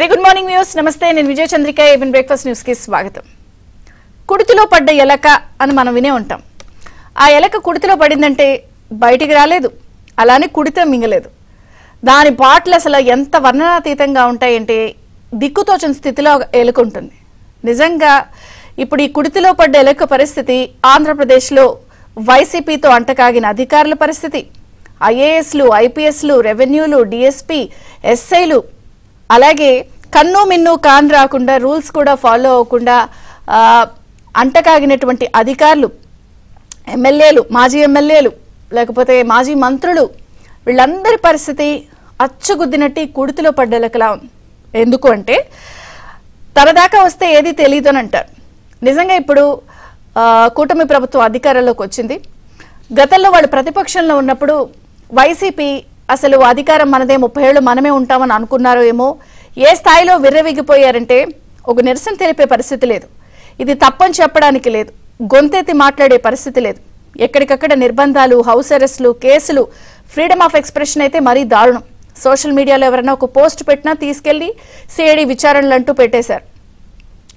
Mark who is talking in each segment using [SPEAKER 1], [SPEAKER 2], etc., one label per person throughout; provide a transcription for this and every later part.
[SPEAKER 1] Very good morning views. నమస్తే, నేను విజయ Chandrika. Even breakfast news కి స్వాగతం. కుడితిలో పడ్డ ఎలక అని మనం వినే ఉంటాం. ఆ ఎలక కుడితిలో పడిందంటే బయటికి రాలేదు, అలానే కుడితే మింగలేదు. దాని పాటలు అసలు ఎంత వర్ణనాతీతంగా ఉంటాయంటే దిక్కుతోచని స్థితిలో ఎలుక ఉంటుంది. నిజంగా ఇప్పుడు ఈ కుడితిలో పడ్డ ఎలక పరిస్థితి ఆంధ్రప్రదేశ్లో వైసీపీతో అంటకాగిన అధికారుల పరిస్థితి, ఐఏఎస్లు, ఐపీఎస్లు, రెవెన్యూలు, డిఎస్పీ, ఎస్ఐలు, అలాగే కన్ను మిన్ను కాన్ రాకుండా రూల్స్ కూడా ఫాలో అవ్వకుండా అంటకాగినటువంటి అధికారులు, ఎమ్మెల్యేలు, మాజీ ఎమ్మెల్యేలు, లేకపోతే మాజీ మంత్రులు, వీళ్ళందరి పరిస్థితి అచ్చుగుద్దినట్టు కుడితిలో పడ్డలకలా ఉంది. ఎందుకు అంటే తన దాకా వస్తే ఏది తెలియదు అని అంటారు. నిజంగా ఇప్పుడు కూటమి ప్రభుత్వం అధికారంలోకి వచ్చింది. గతంలో వాళ్ళు ప్రతిపక్షంలో ఉన్నప్పుడు వైసీపీ అసలు అధికారం మనదే, 30 ఏళ్ళు మనమే ఉంటామని అనుకున్నారో ఏమో. ఏ స్థాయిలో విర్రవీగిపోయారంటే ఒక నిరసన తెలిపే పరిస్థితి లేదు, ఇది తప్పని చెప్పడానికి లేదు, గొంతెత్తి మాట్లాడే పరిస్థితి లేదు. ఎక్కడికక్కడ నిర్బంధాలు, హౌస్ అరెస్టులు, కేసులు, ఫ్రీడమ్ ఆఫ్ ఎక్స్ప్రెషన్ అయితే మరీ దారుణం. సోషల్ మీడియాలో ఎవరైనా ఒక పోస్ట్ పెట్టినా తీసుకెళ్లి సిఐడి విచారణలు అంటూ పెట్టేశారు.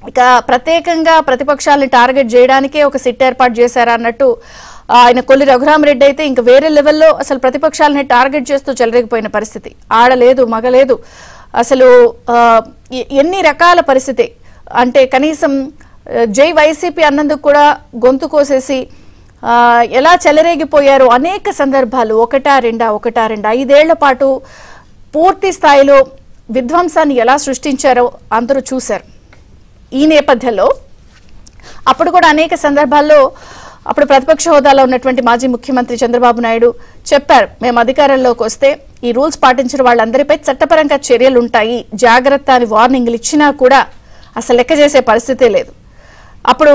[SPEAKER 1] ఇక ప్రత్యేకంగా ప్రతిపక్షాలను టార్గెట్ చేయడానికే ఒక సిట్ ఏర్పాటు చేశారా అన్నట్టు ఆయన కొల్లి రఘురామరెడ్డి అయితే ఇంకా వేరే లెవెల్లో అసలు ప్రతిపక్షాలని టార్గెట్ చేస్తూ చెలరేగిపోయిన పరిస్థితి. ఆడలేదు, మగలేదు, అసలు ఎన్ని రకాల పరిస్థితి అంటే కనీసం జై వైసీపీ అన్నందుకు కూడా గొంతు కోసేసి ఎలా చెలరేగిపోయారో అనేక సందర్భాలు. ఒకటా రెండా 5 ఏళ్ల పాటు పూర్తి స్థాయిలో విధ్వంసాన్ని ఎలా సృష్టించారో అందరూ చూశారు. ఈ నేపథ్యంలో అప్పుడు కూడా అనేక సందర్భాల్లో అప్పుడు ప్రతిపక్ష హోదాలో ఉన్నటువంటి మాజీ ముఖ్యమంత్రి చంద్రబాబు నాయుడు చెప్పారు, మేము అధికారంలోకి వస్తే ఈ రూల్స్ పాటించిన వాళ్ళందరిపై చట్టపరంగా చర్యలు ఉంటాయి, జాగ్రత్త అని వార్నింగ్లు ఇచ్చినా కూడా అసలు లెక్క చేసే పరిస్థితే లేదు. అప్పుడు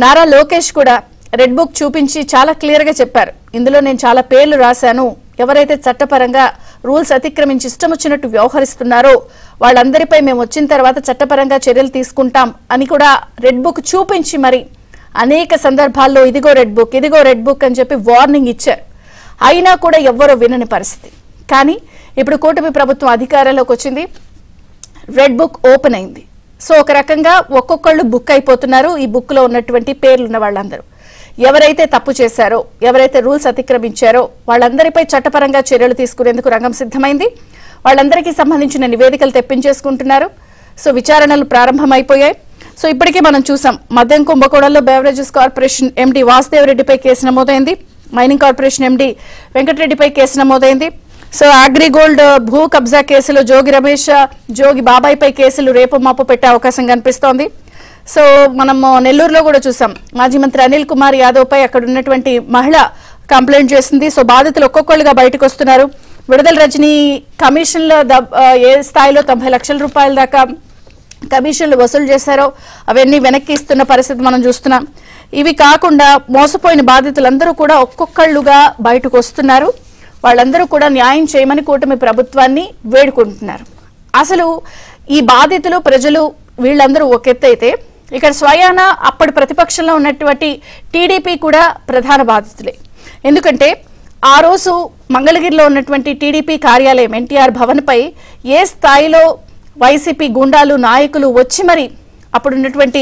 [SPEAKER 1] నారా లోకేష్ కూడా రెడ్ బుక్ చూపించి చాలా క్లియర్గా చెప్పారు, ఇందులో నేను చాలా పేర్లు రాశాను, ఎవరైతే చట్టపరంగా రూల్స్ అతిక్రమించి ఇష్టం వచ్చినట్టు వ్యవహరిస్తున్నారో వాళ్ళందరిపై మేము వచ్చిన తర్వాత చట్టపరంగా చర్యలు తీసుకుంటాం అని కూడా రెడ్ బుక్ చూపించి మరి అనేక సందర్భాల్లో ఇదిగో రెడ్ బుక్ అని చెప్పి వార్నింగ్ ఇచ్చారు. అయినా కూడా ఎవ్వరూ వినని పరిస్థితి. కానీ ఇప్పుడు కూటమి ప్రభుత్వం అధికారంలోకి వచ్చింది, రెడ్ బుక్ ఓపెన్ అయింది. సో ఒక రకంగా ఒక్కొక్కళ్ళు బుక్ అయిపోతున్నారు. ఈ బుక్లో ఉన్నటువంటి పేర్లున్న వాళ్ళందరూ ఎవరైతే తప్పు చేశారో, ఎవరైతే రూల్స్ అతిక్రమించారో వాళ్ళందరిపై చట్టపరంగా చర్యలు తీసుకునేందుకు రంగం సిద్ధమైంది. వాళ్ళందరికీ సంబంధించిన నివేదికలు తెప్పించేసుకుంటున్నారు. సో విచారణలు ప్రారంభమైపోయాయి. సో ఇప్పటికే మనం చూసాం, మద్యం కుంభకోణంలో బెవరేజెస్ కార్పొరేషన్ ఎండీ వాసుదేవరెడ్డిపై కేసు నమోదైంది, మైనింగ్ కార్పొరేషన్ ఎండీ వెంకటరెడ్డిపై కేసు నమోదైంది. సో అగ్రిగోల్డ్ భూ కబ్జా కేసులో జోగి రమేష్, జోగి బాబాయ్పై కేసులు రేపు మాపు పెట్టే అవకాశం కనిపిస్తోంది. సో మనం నెల్లూరులో కూడా చూసాం, మాజీ మంత్రి అనిల్ కుమార్ యాదవ్ పై అక్కడ ఉన్నటువంటి మహిళ కంప్లైంట్ చేసింది. సో బాధితులు ఒక్కొక్కళ్ళుగా బయటకు వస్తున్నారు. విడుదల రజనీ కమిషన్ల ఏ స్థాయిలో 90 లక్షల రూపాయల దాకా కమిషన్లు వసూలు చేశారో అవన్నీ వెనక్కి ఇస్తున్న పరిస్థితి మనం చూస్తున్నాం. ఇవి కాకుండా మోసపోయిన బాధితులందరూ కూడా ఒక్కొక్కళ్ళుగా బయటకు వస్తున్నారు. వాళ్ళందరూ కూడా న్యాయం చేయమని కూటమి ప్రభుత్వాన్ని వేడుకుంటున్నారు. అసలు ఈ బాధితులు, ప్రజలు వీళ్ళందరూ ఒక ఎత్తు అయితే ఇక్కడ స్వయాన అప్పటి ప్రతిపక్షంలో ఉన్నటువంటి టీడీపీ కూడా ప్రధాన బాధితులే. ఎందుకంటే ఆ రోజు మంగళగిరిలో ఉన్నటువంటి టీడీపీ కార్యాలయం ఎన్టీఆర్ భవన్ పై ఏ స్థాయిలో వైసీపీ గుండాలు, నాయకులు వచ్చి మరి అప్పుడున్నటువంటి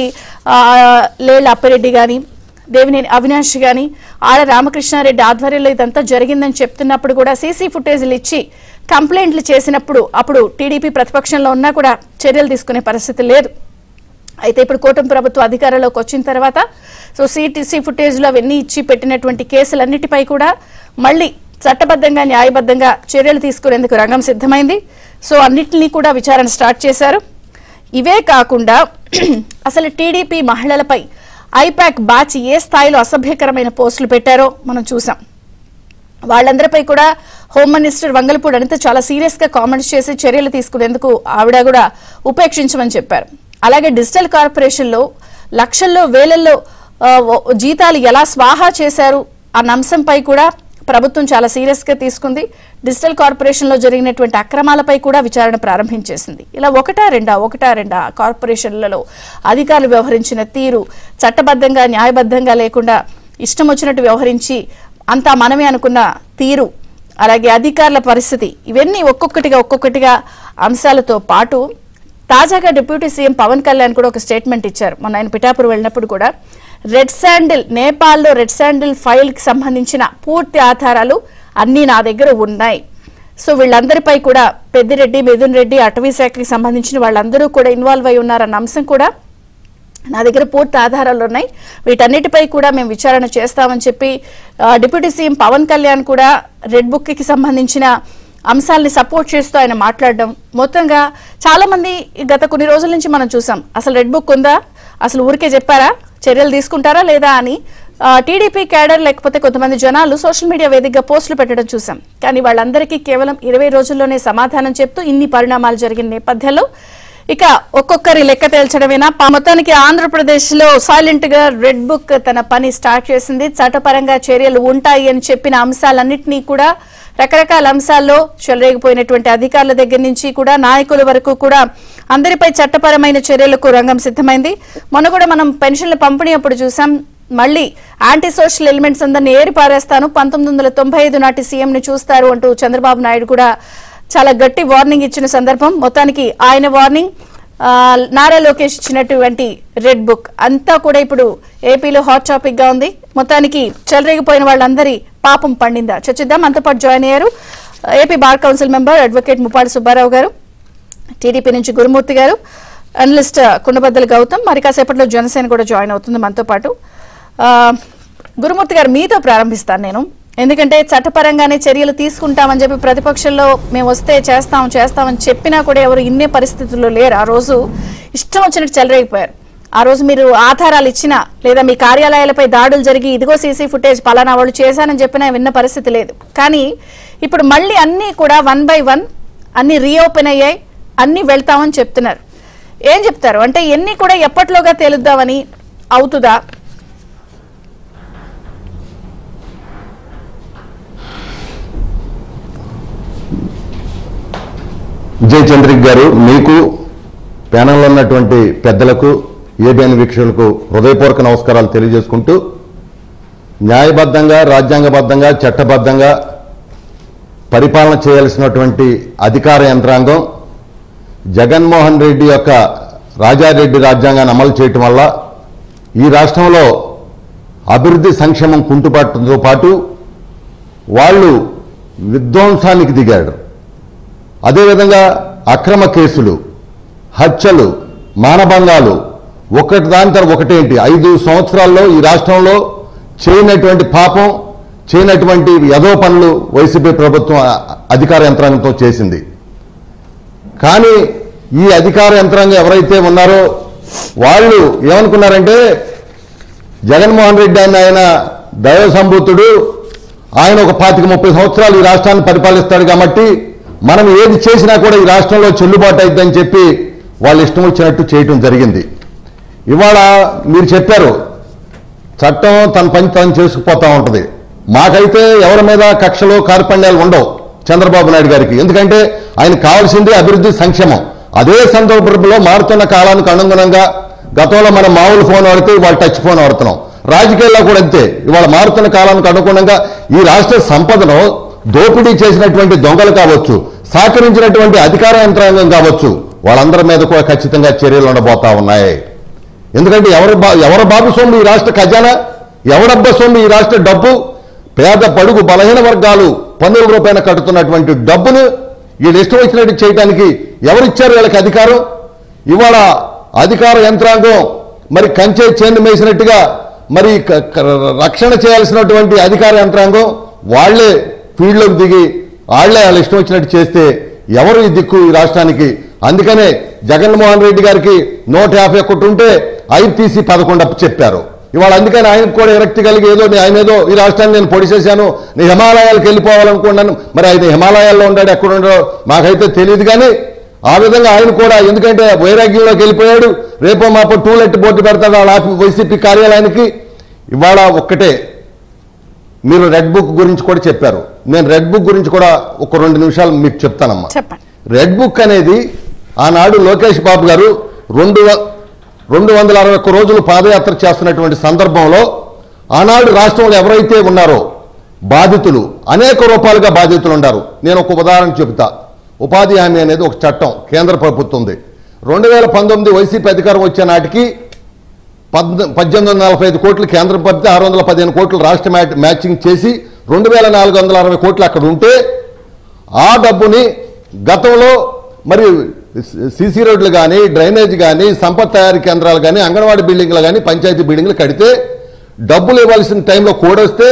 [SPEAKER 1] లేళ్ల అప్పిరెడ్డి కానీ, దేవినేని అవినాష్ కానీ, ఆడ రామకృష్ణారెడ్డి ఆధ్వర్యంలో ఇదంతా జరిగిందని చెప్తున్నప్పుడు కూడా సీసీ ఫుటేజ్లు ఇచ్చి కంప్లైంట్లు చేసినప్పుడు అప్పుడు టీడీపీ ప్రతిపక్షంలో ఉన్నా కూడా చర్యలు తీసుకునే పరిస్థితి లేదు. అయితే ఇప్పుడు కూటమి ప్రభుత్వం అధికారంలోకి వచ్చిన తర్వాత సో సీసీ ఫుటేజ్లో అవన్నీ ఇచ్చి పెట్టినటువంటి కేసులన్నిటిపై కూడా మళ్ళీ చట్టబద్ధంగా, న్యాయబద్ధంగా చర్యలు తీసుకునేందుకు రంగం సిద్ధమైంది. సో అన్నిటినీ కూడా విచారణ స్టార్ట్ చేశారు. ఇవే కాకుండా అసలు టీడీపీ మహిళలపై ఐపాక్ బ్యాచ్ ఏ స్థాయిలో అసభ్యకరమైన పోస్టులు పెట్టారో మనం చూసాం. వాళ్ళందరిపై కూడా హోమ్ మినిస్టర్ వంగలపూడి అనిత చాలా సీరియస్ గా కామెంట్స్ చేసి చర్యలు తీసుకునేందుకు ఆవిడ కూడా ఉపేక్షించమని చెప్పారు. అలాగే డిజిటల్ కార్పొరేషన్ లో లక్షల్లో వేలల్లో జీతాలు ఎలా స్వాహా చేశారు అన్న అంశంపై కూడా ప్రభుత్వం చాలా సీరియస్ గా తీసుకుంది. డిజిటల్ కార్పొరేషన్ లో జరిగినటువంటి అక్రమాలపై కూడా విచారణ ప్రారంభించేసింది. ఇలా ఒకటా రెండా కార్పొరేషన్లలో అధికారులు వ్యవహరించిన తీరు చట్టబద్ధంగా, న్యాయబద్ధంగా లేకుండా ఇష్టం వచ్చినట్టు వ్యవహరించి అంతా మనమే అనుకున్న తీరు, అలాగే అధికారుల పరిస్థితి, ఇవన్నీ ఒక్కొక్కటిగా అంశాలతో పాటు తాజాగా డిప్యూటీ సీఎం పవన్ కళ్యాణ్ కూడా ఒక స్టేట్మెంట్ ఇచ్చారు. మొన్న ఆయన పిఠాపురం వెళ్ళినప్పుడు కూడా రెడ్ శాండిల్, నేపాల్లో రెడ్ శాండిల్ ఫైల్ కి సంబంధించిన పూర్తి ఆధారాలు అన్నీ నా దగ్గర ఉన్నాయి. సో వీళ్ళందరిపై కూడా పెద్దిరెడ్డి, మిథున్ రెడ్డి, అటవీ శాఖకి సంబంధించిన వాళ్ళందరూ కూడా ఇన్వాల్వ్ అయి ఉన్నారన్న అంశం కూడా నా దగ్గర పూర్తి ఆధారాలు ఉన్నాయి. వీటన్నిటిపై కూడా మేము విచారణ చేస్తామని చెప్పి డిప్యూటీ సీఎం పవన్ కళ్యాణ్ కూడా రెడ్ బుక్ కి సంబంధించిన అంశాలని సపోర్ట్ చేస్తూ ఆయన మాట్లాడడం, మొత్తంగా చాలా మంది గత కొన్ని రోజుల నుంచి మనం చూసాం, అసలు రెడ్ బుక్ ఉందా, అసలు ఊరికే చెప్పారా, చర్యలు తీసుకుంటారా లేదా అని టీడీపీ క్యాడర్ లేకపోతే కొంతమంది జనాలు సోషల్ మీడియా వేదికగా పోస్టులు పెట్టడం చూసాం. కానీ వాళ్ళందరికీ కేవలం 20 రోజుల్లోనే సమాధానం చెప్తూ ఇన్ని పరిణామాలు జరిగిన నేపథ్యంలో ఇక ఒక్కొక్కరి లెక్క తేల్చడమేనా. మొత్తానికి ఆంధ్రప్రదేశ్ లో సైలెంట్ గా రెడ్ బుక్ తన పని స్టార్ట్ చేసింది. చట్టపరంగా చర్యలు ఉంటాయి అని చెప్పిన అంశాలన్నింటినీ కూడా రకరకాల అంశాల్లో చెలరేగిపోయినటువంటి అధికారుల దగ్గర నుంచి కూడా నాయకుల వరకు కూడా అందరిపై చట్టపరమైన చర్యలకు రంగం సిద్ధమైంది. మొన్న కూడా మనం పెన్షన్ల పంపిణీ అప్పుడు చూసాం, మళ్లీ యాంటీ సోషల్ ఎలిమెంట్స్ అందరినీ ఏరి పారేస్తాను, 1995 నాటి సీఎం ని చూస్తారు అంటూ చంద్రబాబు నాయుడు కూడా చాలా గట్టి వార్నింగ్ ఇచ్చిన సందర్భం. మొత్తానికి ఆయన వార్నింగ్, నారా లోకేష్ ఇచ్చినటువంటి రెడ్ బుక్ అంతా కూడా ఇప్పుడు ఏపీలో హాట్ టాపిక్ గా ఉంది. మొత్తానికి చెలరేగిపోయిన వాళ్ళందరి పాపం పండిందా చర్చిద్దాం. అంతో పాటు జాయిన్ అయ్యారు AP bar council member advocate Muppadi Subbarao గారు, టీడీపీ నుంచి గురుమూర్తి గారు, అనలిస్ట్ కుండబద్దల గౌతమ్, మరి కాసేపట్లో జనసేన కూడా జాయిన్ అవుతుంది మనతో పాటు. గురుమూర్తి గారు, మీతో ప్రారంభిస్తాను నేను, ఎందుకంటే చట్టపరంగానే చర్యలు తీసుకుంటామని చెప్పి ప్రతిపక్షంలో మేము వస్తే చేస్తామని చెప్పినా కూడా ఎవరు ఇన్నే పరిస్థితుల్లో లేరు. ఆ రోజు ఇష్టం వచ్చినట్టు చెలరేగిపోయారు. ఆ రోజు మీరు ఆధారాలు ఇచ్చినా లేదా మీ కార్యాలయాలపై దాడులు జరిగి ఇదిగో సీసీ ఫుటేజ్ పలానా వాళ్ళు చేశానని చెప్పినా విన్న పరిస్థితి లేదు. కానీ ఇప్పుడు మళ్ళీ అన్నీ కూడా 1 by 1 అన్ని రీఓపెన్ అయ్యాయి, అన్ని వెళ్తామని చెప్తున్నారు. ఏం చెప్తారు అంటే ఎన్ని కూడా ఎప్పట్లోగా తేలుద్దామని అవుతుందా?
[SPEAKER 2] విజయ్ చంద్రిక్ గారు, మీకు ప్యానెల్లో ఉన్నటువంటి పెద్దలకు, ఏబిఎన్ వీక్షకులకు హృదయపూర్వక నమస్కారాలు తెలియజేసుకుంటూ, న్యాయబద్ధంగా, రాజ్యాంగబద్ధంగా, చట్టబద్ధంగా పరిపాలన చేయాల్సినటువంటి అధికార యంత్రాంగం జగన్మోహన్ రెడ్డి యొక్క రాజారెడ్డి రాజ్యాంగాన్ని అమలు చేయటం వల్ల ఈ రాష్ట్రంలో అభివృద్ధి సంక్షేమం కుంటుపడటంతో పాటు వాళ్ళు విధ్వంసానికి దిగాడు. అదేవిధంగా అక్రమ కేసులు, హత్యలు, మానభంగాలు ఒకటి దాని తర్వాత ఒకటేంటి 5 సంవత్సరాల్లో ఈ రాష్ట్రంలో చేయనటువంటి పాపం, చేయనటువంటి యదో పనులు వైసీపీ ప్రభుత్వం అధికార యంత్రాంగంతో చేసింది. కానీ ఈ అధికార యంత్రాంగం ఎవరైతే ఉన్నారో వాళ్ళు ఏమనుకున్నారంటే జగన్మోహన్ రెడ్డి ఆయన దైవ సంభూతుడు, ఆయన ఒక 25-30 సంవత్సరాలు ఈ రాష్ట్రాన్ని పరిపాలిస్తాడు కాబట్టి మనం ఏది చేసినా కూడా ఈ రాష్ట్రంలో చెల్లుబాటు అయిద్దని చెప్పి వాళ్ళు ఇష్టం వచ్చినట్టు చేయటం జరిగింది. ఇవాళ మీరు చెప్పారు చట్టం తన పని తను చేసుకుపోతా ఉంటుంది. మాకైతే ఎవరి మీద కక్షలు కార్పణ్యాలు ఉండవు చంద్రబాబు నాయుడు గారికి, ఎందుకంటే ఆయన కావాల్సింది అభివృద్ధి సంక్షేమం. అదే సందర్భంలో మారుతున్న కాలానికి అనుగుణంగా గతంలో మనం మామూలు ఫోన్ వాడితే ఇవాళ టచ్ ఫోన్ వాడుతున్నాం. రాజకీయాల్లో కూడా అంతే, ఇవాళ మారుతున్న కాలానికి అనుగుణంగా ఈ రాష్ట్ర సంపదను దోపిడీ చేసినటువంటి దొంగలు కావచ్చు, సహకరించినటువంటి అధికార యంత్రాంగం కావచ్చు, వాళ్ళందరి మీద కూడా ఖచ్చితంగా చర్యలు ఉండబోతా ఉన్నాయి. ఎందుకంటే ఎవరు బాబు సొమ్ము ఈ రాష్ట్ర ఖజానా, ఎవడబ్బ సొమ్ము ఈ రాష్ట్ర డబ్బు, పేద పడుగు బలహీన వర్గాలు పన్నుల రూపాయన కట్టుతున్నటువంటి డబ్బును వీళ్ళు ఇష్టం వచ్చినట్టు చేయడానికి ఎవరిచ్చారు వీళ్ళకి అధికారం? ఇవాళ అధికార యంత్రాంగం మరి కంచె చేను మేసినట్టుగా మరి రక్షణ చేయాల్సినటువంటి అధికార యంత్రాంగం వాళ్లే ఫీల్డ్లోకి దిగి వాళ్లే వాళ్ళు ఇష్టం వచ్చినట్టు చేస్తే ఎవరు ఈ దిక్కు ఈ రాష్ట్రానికి? అందుకనే జగన్మోహన్ రెడ్డి గారికి 151 ఉంటే 5 తీసి 11 చెప్పారు. ఇవాళ అందుకని ఆయనకు కూడా విరక్తి కలిగి ఆయన ఏదో ఈ రాష్ట్రాన్ని నేను పొడి చేశాను, నేను హిమాలయాలకు వెళ్ళిపోవాలనుకున్నాను. మరి ఆయన హిమాలయాల్లో ఉన్నాడు, ఎక్కడ ఉన్నాడో మాకైతే తెలియదు. కానీ ఆ విధంగా ఆయన కూడా ఎందుకంటే వైరాగ్యంలోకి వెళ్ళిపోయాడు. రేపో మాపో టూలెట్ బోర్డు పెడతాడు వాళ్ళ వైసీపీ కార్యాలయానికి. ఇవాళ ఒక్కటే, మీరు రెడ్ బుక్ గురించి కూడా చెప్పారు. నేను రెడ్ బుక్ గురించి కూడా ఒక 2 నిమిషాలు మీకు చెప్తానమ్మా. రెడ్ బుక్ అనేది ఆనాడు లోకేష్ బాబు గారు 261 రోజులు పాదయాత్ర చేస్తున్నటువంటి సందర్భంలో ఆనాడు రాష్ట్రంలో ఎవరైతే ఉన్నారో బాధితులు, అనేక రూపాలుగా బాధితులు ఉన్నారు. నేను ఒక ఉదాహరణ చెబుతా. ఉపాధి హామీ అనేది ఒక చట్టం కేంద్ర ప్రభుత్వం ఉంది. 2019 వైసీపీ అధికారం వచ్చే నాటికి 1845 కోట్లు కేంద్రం పరిధి 615 కోట్లు రాష్ట్ర మ్యాచింగ్ చేసి 2460 కోట్లు అక్కడ ఉంటే ఆ డబ్బుని గతంలో మరి సీసీ రోడ్లు కానీ డ్రైనేజ్ కానీ సంపత్ తయారీ కేంద్రాలు కానీ అంగన్వాడీ బిల్డింగ్లు కానీ పంచాయతీ బిల్డింగ్లు కడితే డబ్బులు ఇవ్వాల్సిన టైంలో కోడొస్తే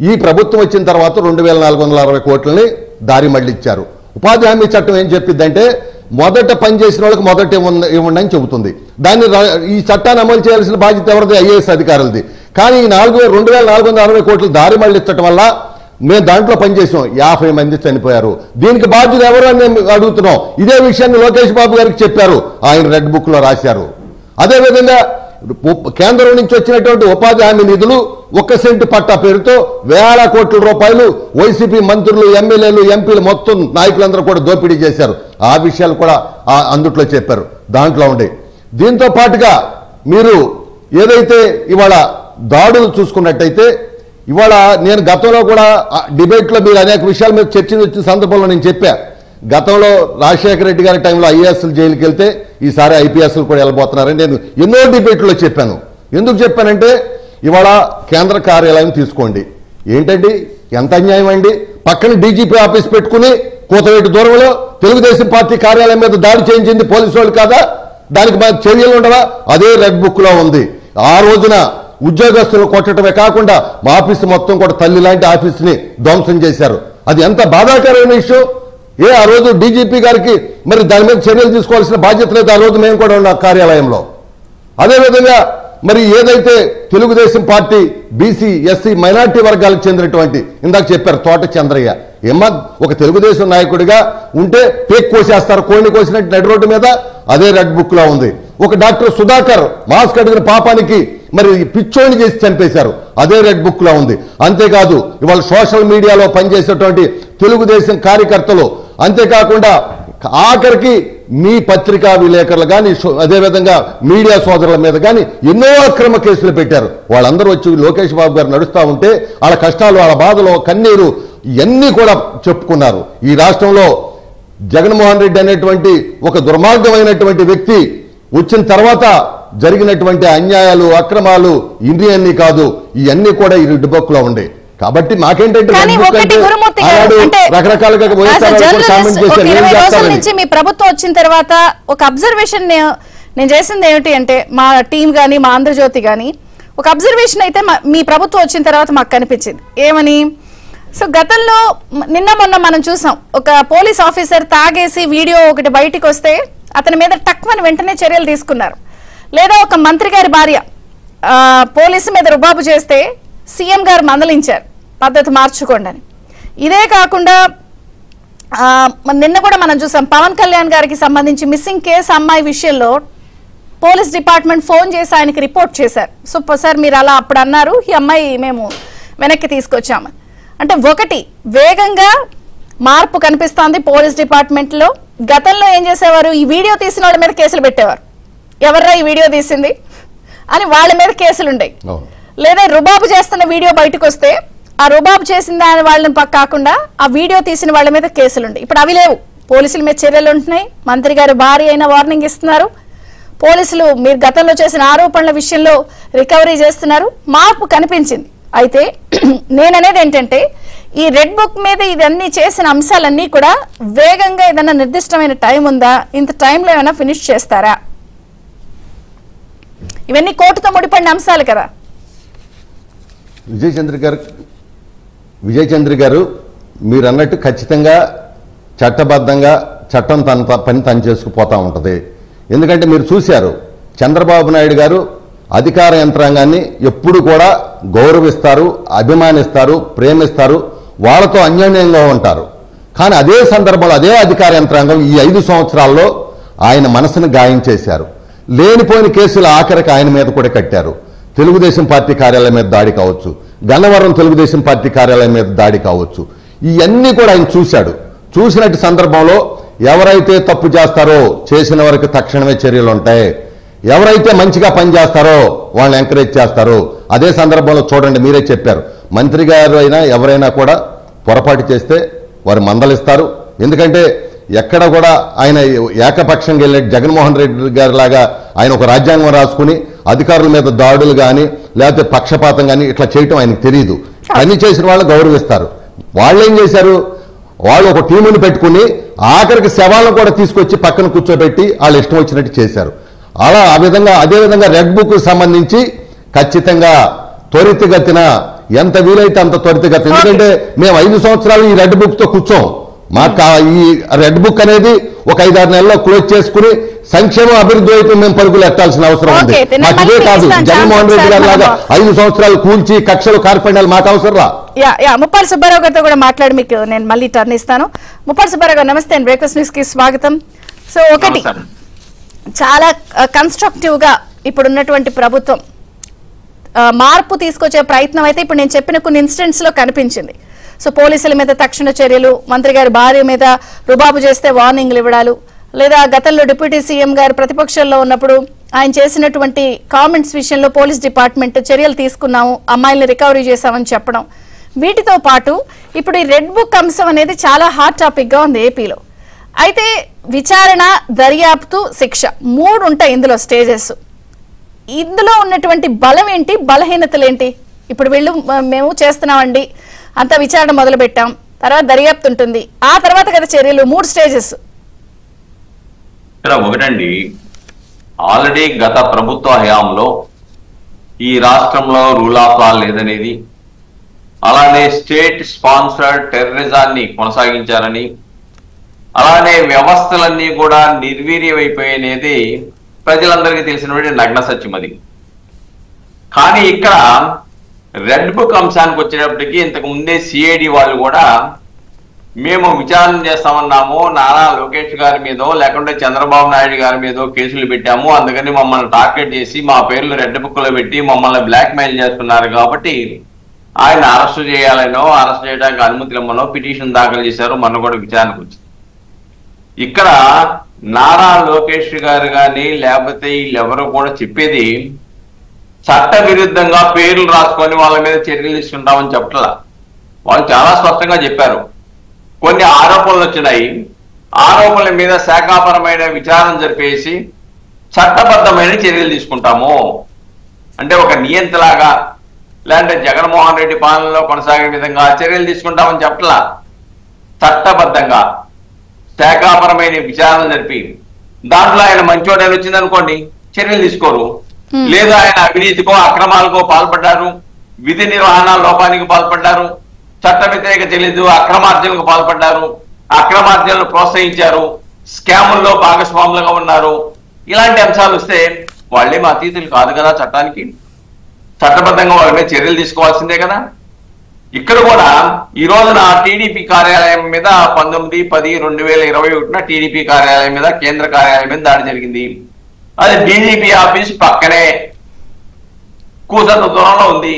[SPEAKER 2] ఈ ప్రభుత్వం వచ్చిన తర్వాత 2460 కోట్లని దారి మళ్లిచ్చారు. ఉపాధి హామీ చట్టం ఏం చెప్పిద్దంటే మొదట పనిచేసిన వాళ్ళకి మొదట ఇవ్వండి అని చెబుతుంది. దాన్ని ఈ చట్టాన్ని అమలు చేయాల్సిన బాధ్యత ఎవరిది? ఐఏఎస్ అధికారులది. కానీ ఈ 2460 కోట్లు దారి మళ్లించడం వల్ల మేము దాంట్లో పనిచేసాం, 50 మంది చనిపోయారు. దీనికి బాధ్యత ఎవరు అని మేము అడుగుతున్నాం. ఇదే విషయాన్ని లోకేష్ బాబు గారికి చెప్పారు, ఆయన రెడ్ బుక్ లో రాశారు. అదేవిధంగా కేంద్రం నుంచి వచ్చినటువంటి ఉపాధి హామీ నిధులు 1 సెంటు పట్టా పేరుతో వేల కోట్ల రూపాయలు వైసీపీ మంత్రులు, ఎమ్మెల్యేలు, ఎంపీలు మొత్తం నాయకులందరూ కూడా దోపిడీ చేశారు. ఆ విషయాలు కూడా అందుట్లో చెప్పారు, దాంట్లో ఉండే. దీంతో పాటుగా మీరు ఏదైతే ఇవాళ దాడులు చూసుకున్నట్టయితే ఇవాళ నేను గతంలో కూడా డిబేట్లో మీరు అనేక విషయాల మీద చర్చించిన సందర్భంలో నేను చెప్పా, గతంలో రాజశేఖర రెడ్డి గారి టైంలో ఐఏఎస్లు జైలుకి వెళ్తే ఈసారి ఐపీఎస్లు కూడా వెళ్ళబోతున్నారని నేను ఎన్నో డిబేట్లో చెప్పాను. ఎందుకు చెప్పానంటే ఇవాళ కేంద్ర కార్యాలయం తీసుకోండి, ఏంటండి ఎంత అన్యాయం అండి, పక్కన డీజీపీ ఆఫీస్ పెట్టుకుని కూతవేటి దూరంలో తెలుగుదేశం పార్టీ కార్యాలయం మీద దాడి చేయించింది పోలీసు వాళ్ళు కాదా? దానికి చర్యలు ఉండవా? అదే రెడ్ బుక్ లో ఉంది. ఆ రోజున ఉద్యోగస్తులు కొట్టడమే కాకుండా మా ఆఫీసు మొత్తం కూడా తల్లి లాంటి ఆఫీసుని ధ్వంసం చేశారు. అది ఎంత బాధాకరమైన విషయం. ఆ రోజు డీజీపీ గారికి మరి దాని మీద చర్యలు తీసుకోవాల్సిన బాధ్యత లేదు. ఆ రోజు మేము కూడా ఉన్నాం కార్యాలయంలో. అదేవిధంగా మరి ఏదైతే Telugu Desam party BC, SC, minority వర్గాలకు చెందినటువంటి ఇందాక చెప్పారు తోట చంద్రయ్య, ఏమా ఒక తెలుగుదేశం నాయకుడిగా ఉంటే పేక్ కోసేస్తారు, కోడిని కోసినట్టు నడి రోడ్డు మీద. అదే రెడ్ బుక్ లో ఉంది. ఒక డాక్టర్ సుధాకర్ మాస్క్ అడిగిన పాపానికి మరి పిచ్చోని చేసి చంపేశారు, అదే రెడ్ బుక్ లో ఉంది. అంతేకాదు ఇవాళ సోషల్ మీడియాలో పనిచేసేటువంటి తెలుగుదేశం కార్యకర్తలు, అంతేకాకుండా ఆఖరికి మీ పత్రికా విలేకరులు కానీ అదేవిధంగా మీడియా సోదరుల మీద కానీ ఎన్నో అక్రమ కేసులు పెట్టారు. వాళ్ళందరూ వచ్చి లోకేష్ బాబు గారు నడుస్తూ ఉంటే వాళ్ళ కష్టాలు, వాళ్ళ బాధలు, కన్నీరు ఇవన్నీ కూడా చెప్పుకున్నారు. ఈ రాష్ట్రంలో జగన్మోహన్ రెడ్డి అనేటువంటి ఒక దుర్మార్గమైనటువంటి వ్యక్తి వచ్చిన తర్వాత జరిగినటువంటి అన్యాయాలు, అక్రమాలు ఇన్ని కాదు, ఇవన్నీ కూడా ఈ రెడ్ బుక్ లో ఉండే. కాబట్టి మాకేంటంటే రకరకాలుగా
[SPEAKER 1] నుంచి మీ ప్రభుత్వం వచ్చిన తర్వాత ఒక అబ్జర్వేషన్ నేను చేసింది ఏమిటి అంటే, మా టీం గానీ మా ఆంధ్రజ్యోతి గానీ ఒక అబ్జర్వేషన్ అయితే మీ ప్రభుత్వం వచ్చిన తర్వాత మాకు కనిపించింది. ఏమని? సో గతంలో నిన్న మొన్న మనం చూసాం, ఒక పోలీస్ ఆఫీసర్ తాగేసి వీడియో ఒకటి బయటికి వస్తే అతని మీద టక్మని వెంటనే చర్యలు తీసుకున్నారు. లేదా ఒక మంత్రి గారి భార్య పోలీసు మీద రుబాబు చేస్తే సీఎం గారు మందలించారు, పద్ధతి మార్చుకోండి అని. ఇదే కాకుండా నిన్న కూడా మనం చూసాం, పవన్ కళ్యాణ్ గారికి సంబంధించి మిస్సింగ్ కేసు అమ్మాయి విషయంలో పోలీస్ డిపార్ట్మెంట్ ఫోన్ చేసి ఆయనకి రిపోర్ట్ చేశారు. సో సార్ మీరు అలా అప్పుడు అన్నారు, ఈ అమ్మాయి మేము వెనక్కి తీసుకొచ్చాము అంటే. ఒకటి వేగంగా మార్పు కనిపిస్తోంది పోలీస్ డిపార్ట్మెంట్లో. గతంలో ఏం చేసేవారు, ఈ వీడియో తీసిన వాళ్ళ మీద కేసులు పెట్టేవారు, ఎవర్రా ఈ వీడియో తీసింది అని వాళ్ళ మీద కేసులు ఉండేవి. లేదా రుబాబు చేస్తున్న వీడియో బయటకు వస్తే ఆ రుబాబు చేసిన దాని వాళ్ళని కాకుండా ఆ వీడియో తీసిన వాళ్ళ మీద కేసులు ఉండేవి. ఇప్పుడు అవి లేవు, పోలీసుల మీద చర్యలు ఉంటున్నాయి. మంత్రి గారు భారీ అయిన వార్నింగ్ ఇస్తున్నారు. పోలీసులు మీరు గతంలో చేసిన ఆరోపణల విషయంలో రికవరీ చేస్తున్నారు. మార్పు కనిపించింది. అయితే నేననేది ఏంటంటే, ఈ రెడ్ బుక్ మీద ఇదన్నీ చేసిన అంశాలన్నీ కూడా వేగంగా ఏదైనా నిర్దిష్టమైన టైం ఉందా? ఇంత టైంలో ఏమైనా ఫినిష్ చేస్తారా? ఇవన్నీ కోర్టుతో ముడిపడిన అంశాలు కదా.
[SPEAKER 2] విజయచంద్ర గారు మీరు అన్నట్టు ఖచ్చితంగా చట్టబద్ధంగా చట్టం తన పని తను చేసుకుపోతూ ఉంటుంది. ఎందుకంటే మీరు చూశారు, చంద్రబాబు నాయుడు గారు అధికార యంత్రాంగాన్ని ఎప్పుడు కూడా గౌరవిస్తారు, అభిమానిస్తారు, ప్రేమిస్తారు, వాళ్ళతో అన్యోన్యంగా ఉంటారు. కానీ అదే సందర్భంలో అదే అధికార యంత్రాంగం ఈ 5 సంవత్సరాల్లో ఆయన మనసును గాయం చేశారు. లేనిపోయిన కేసులు ఆఖరికి ఆయన మీద కూడా కట్టారు. తెలుగుదేశం పార్టీ కార్యాలయం మీద దాడి కావచ్చు, గన్నవరం తెలుగుదేశం పార్టీ కార్యాలయం మీద దాడి కావచ్చు, ఇవన్నీ కూడా ఆయన చూశాడు. చూసినట్టు సందర్భంలో ఎవరైతే తప్పు చేస్తారో చేసిన వరకు తక్షణమే చర్యలు ఉంటాయి, ఎవరైతే మంచిగా పనిచేస్తారో వాళ్ళని ఎంకరేజ్ చేస్తారు. అదే సందర్భంలో చూడండి, మీరే చెప్పారు, మంత్రి గారు అయినా ఎవరైనా కూడా పొరపాటు చేస్తే వారు మందలిస్తారు. ఎందుకంటే ఎక్కడ కూడా ఆయన ఏకపక్షంగా వెళ్ళే జగన్మోహన్ రెడ్డి గారి లాగా ఆయన ఒక రాజ్యాంగం రాసుకుని అధికారుల మీద దాడులు కానీ లేకపోతే పక్షపాతం కానీ ఇట్లా చేయటం ఆయనకు తెలియదు. పని చేసిన వాళ్ళని గౌరవిస్తారు. వాళ్ళు ఏం చేశారు, వాళ్ళు ఒక టీముని పెట్టుకుని ఆఖరికి శవాలను కూడా తీసుకొచ్చి పక్కన కూర్చోబెట్టి వాళ్ళు ఇష్టం వచ్చినట్టు చేశారు. అదేవిధంగా రెడ్ బుక్ సంబంధించి ఖచ్చితంగా త్వరితగతిన ఎంత వీలైతే అంత త్వరితగతిన, ఎందుకంటే మేము 5 సంవత్సరాలు ఈ రెడ్ బుక్ తో కూర్చోం. మాకు ఈ రెడ్ బుక్ అనేది ఒక 5-6 నెలల్లో క్లోజ్ చేసుకుని సంక్షేమ అభివృద్ధి వైపు మేము పరుగులు ఎట్టాల్సిన అవసరం ఉంది. మాకు ఇదే కాదు, జగన్మోహన్ రెడ్డి గారి లాగా 5 సంవత్సరాలు కూల్చి కక్షలు కార్పణ్యాలు మాకు అవసరం రా.
[SPEAKER 1] ముప్పాళ్ళ సుబ్బారావు గారితో కూడా మాట్లాడి మీకు నేను మళ్ళీ టర్న్ ఇస్తాను. ముప్పాళ్ళ సుబ్బారావు గారు నమస్తే, బ్రేక్ఫాస్ట్ న్యూస్ కి స్వాగతం. సో ఒకటి, చాలా కన్స్ట్రక్టివ్ గా ఇప్పుడున్నటువంటి ప్రభుత్వం మార్పు తీసుకొచ్చే ప్రయత్నం అయితే ఇప్పుడు నేను చెప్పిన కొన్ని ఇన్సిడెంట్స్ లో కనిపించింది. సో పోలీసుల మీద తక్షణ చర్యలు, మంత్రి గారి భార్య మీద రుబాబు చేస్తే వార్నింగ్లు ఇవ్వడాలు, లేదా గతంలో డిప్యూటీ సీఎం గారు ప్రతిపక్షంలో ఉన్నప్పుడు ఆయన చేసినటువంటి కామెంట్స్ విషయంలో పోలీస్ డిపార్ట్మెంట్ చర్యలు తీసుకున్నాము, అమ్మాయిల్ని రికవరీ చేశామని చెప్పడం. వీటితో పాటు ఇప్పుడు ఈ రెడ్ బుక్ అంశం అనేది చాలా హాట్ టాపిక్ గా ఉంది ఏపీలో. అయితే విచారణ, దర్యాప్తు, శిక్ష 3 ఉంటాయి ఇందులో స్టేజెస్. ఇందులో ఉన్నటువంటి బలం ఏంటి, బలహీనతలు ఏంటి? ఇప్పుడు వీళ్ళు మేము చేస్తున్నామండి, అంత విచారణ మొదలు పెట్టాం, తర్వాత దర్యాప్తు ఉంటుంది, ఆ తర్వాత కదా చర్యలు, 3 స్టేజెస్.
[SPEAKER 3] ఒకటండి, ఆల్రెడీ గత ప్రభుత్వ హయాంలో ఈ రాష్ట్రంలో రూల్ ఆఫ్ లా లేదనేది, అలానే స్టేట్ స్పాన్సర్డ్ టెర్రరిజాన్ని కొనసాగించారని, అలానే వ్యవస్థలన్నీ కూడా నిర్వీర్యమైపోయినది ప్రజలందరికీ తెలిసినటువంటి నగ్న సత్యం అది. కానీ ఇక్కడ రెడ్ బుక్ అంశానికి వచ్చేటప్పటికి ఇంతకు ముందే సిఐడి వాళ్ళు కూడా మేము విచారణ చేస్తామన్నాము, నారా లోకేష్ గారి మీదో లేకుంటే చంద్రబాబు నాయుడు గారి మీదో కేసులు పెట్టాము, అందుకని మమ్మల్ని టార్గెట్ చేసి మా పేర్లు రెడ్ బుక్ లో పెట్టి మమ్మల్ని బ్లాక్ మెయిల్ చేస్తున్నారు కాబట్టి ఆయన అరెస్టు చేయాలనో అరెస్ట్ చేయడానికి అనుమతి ఇవ్వమనో పిటిషన్ దాఖలు చేశారు. మొన్న కూడా విచారణకు వచ్చింది. ఇక్కడ నారా లోకేష్ గారు కానీ లేకపోతే వీళ్ళెవరూ కూడా చెప్పేది చట్ట విరుద్ధంగా పేర్లు రాసుకొని వాళ్ళ మీద చర్యలు తీసుకుంటామని చెప్పట్లా. వాళ్ళు చాలా స్పష్టంగా చెప్పారు. కొన్ని ఆరోపణలు వచ్చినాయి, ఆరోపణల మీద శాఖాపరమైన విచారణ జరిపేసి చట్టబద్ధమైన చర్యలు తీసుకుంటాము అంటే ఒక నియంతలాగా, లేదంటే జగన్మోహన్ రెడ్డి పాలనలో కొనసాగే విధంగా చర్యలు తీసుకుంటామని చెప్పట్లా. చట్టబద్ధంగా శాఖాపరమైన విచారణ జరిపి దాంట్లో ఆయన మంచోడని వచ్చింది అనుకోండి చర్యలు తీసుకోరు. లేదా ఆయన అవినీతికో అక్రమాలకో పాల్పడ్డారు, విధి నిర్వహణ లోపానికి పాల్పడ్డారు, చట్ట వ్యతిరేక చర్యలు అక్రమార్జనకు పాల్పడ్డారు, అక్రమార్జనలు ప్రోత్సహించారు, స్కాముల్లో భాగస్వాములుగా ఉన్నారు, ఇలాంటి అంశాలు వస్తే వాళ్ళేమో అతీతులు కాదు కదా చట్టానికి. చట్టబద్ధంగా వాళ్ళ మీద చర్యలు తీసుకోవాల్సిందే కదా. ఇక్కడ కూడా ఈ రోజున టీడీపీ కార్యాలయం మీద 19/10/2021 టీడీపీ కార్యాలయం మీద, కేంద్ర కార్యాలయం మీద దాడి జరిగింది. అది డీజీపీ ఆఫీస్ పక్కనే కూసంత దూరంలో ఉంది.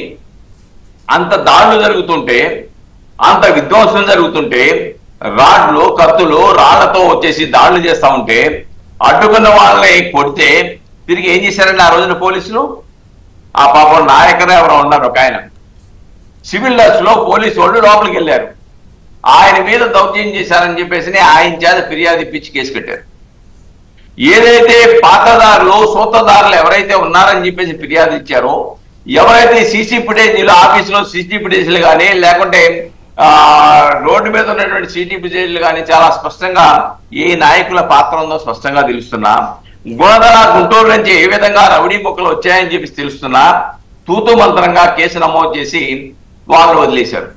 [SPEAKER 3] అంత దాడులు జరుగుతుంటే, అంత విధ్వంసం జరుగుతుంటే, రాడ్లు కత్తులు రాళ్లతో వచ్చేసి దాడులు చేస్తా ఉంటే అడ్డుకున్న వాళ్ళని కొడితే తిరిగి ఏం చేశారండి ఆ రోజున పోలీసులు? ఆ పాపం నాయకుడు ఎవరో ఉన్నారు ఒక ఆయన, సివిల్ డ్రెస్ లో పోలీసు వాళ్ళు లోపలికి వెళ్ళారు. ఆయన మీద దౌర్జన్యం చేశారని చెప్పేసి ఆయన చేత ఫిర్యాదు ఇప్పించి కేసు పెట్టారు. ఏదైతే పాతదారులు సూత్రధారులు ఎవరైతే ఉన్నారని చెప్పేసి ఫిర్యాదు ఇచ్చారో, ఎవరైతే సీసీ ఫుటేజీలు ఆఫీసులో సీసీ ఫుటేజీలు కానీ లేకుంటే రోడ్డు మీద ఉన్నటువంటి సీసీ ఫుటేజీలు కానీ చాలా స్పష్టంగా ఏ నాయకుల పాత్ర ఉందో స్పష్టంగా తెలుస్తున్నా, గుంటూరు నుంచి ఏ విధంగా రౌడీ బుక్కలు వచ్చాయని చెప్పి తెలుస్తున్నా, తూతు మంత్రంగా కేసు నమోదు చేసి వాళ్ళు వదిలేశారు.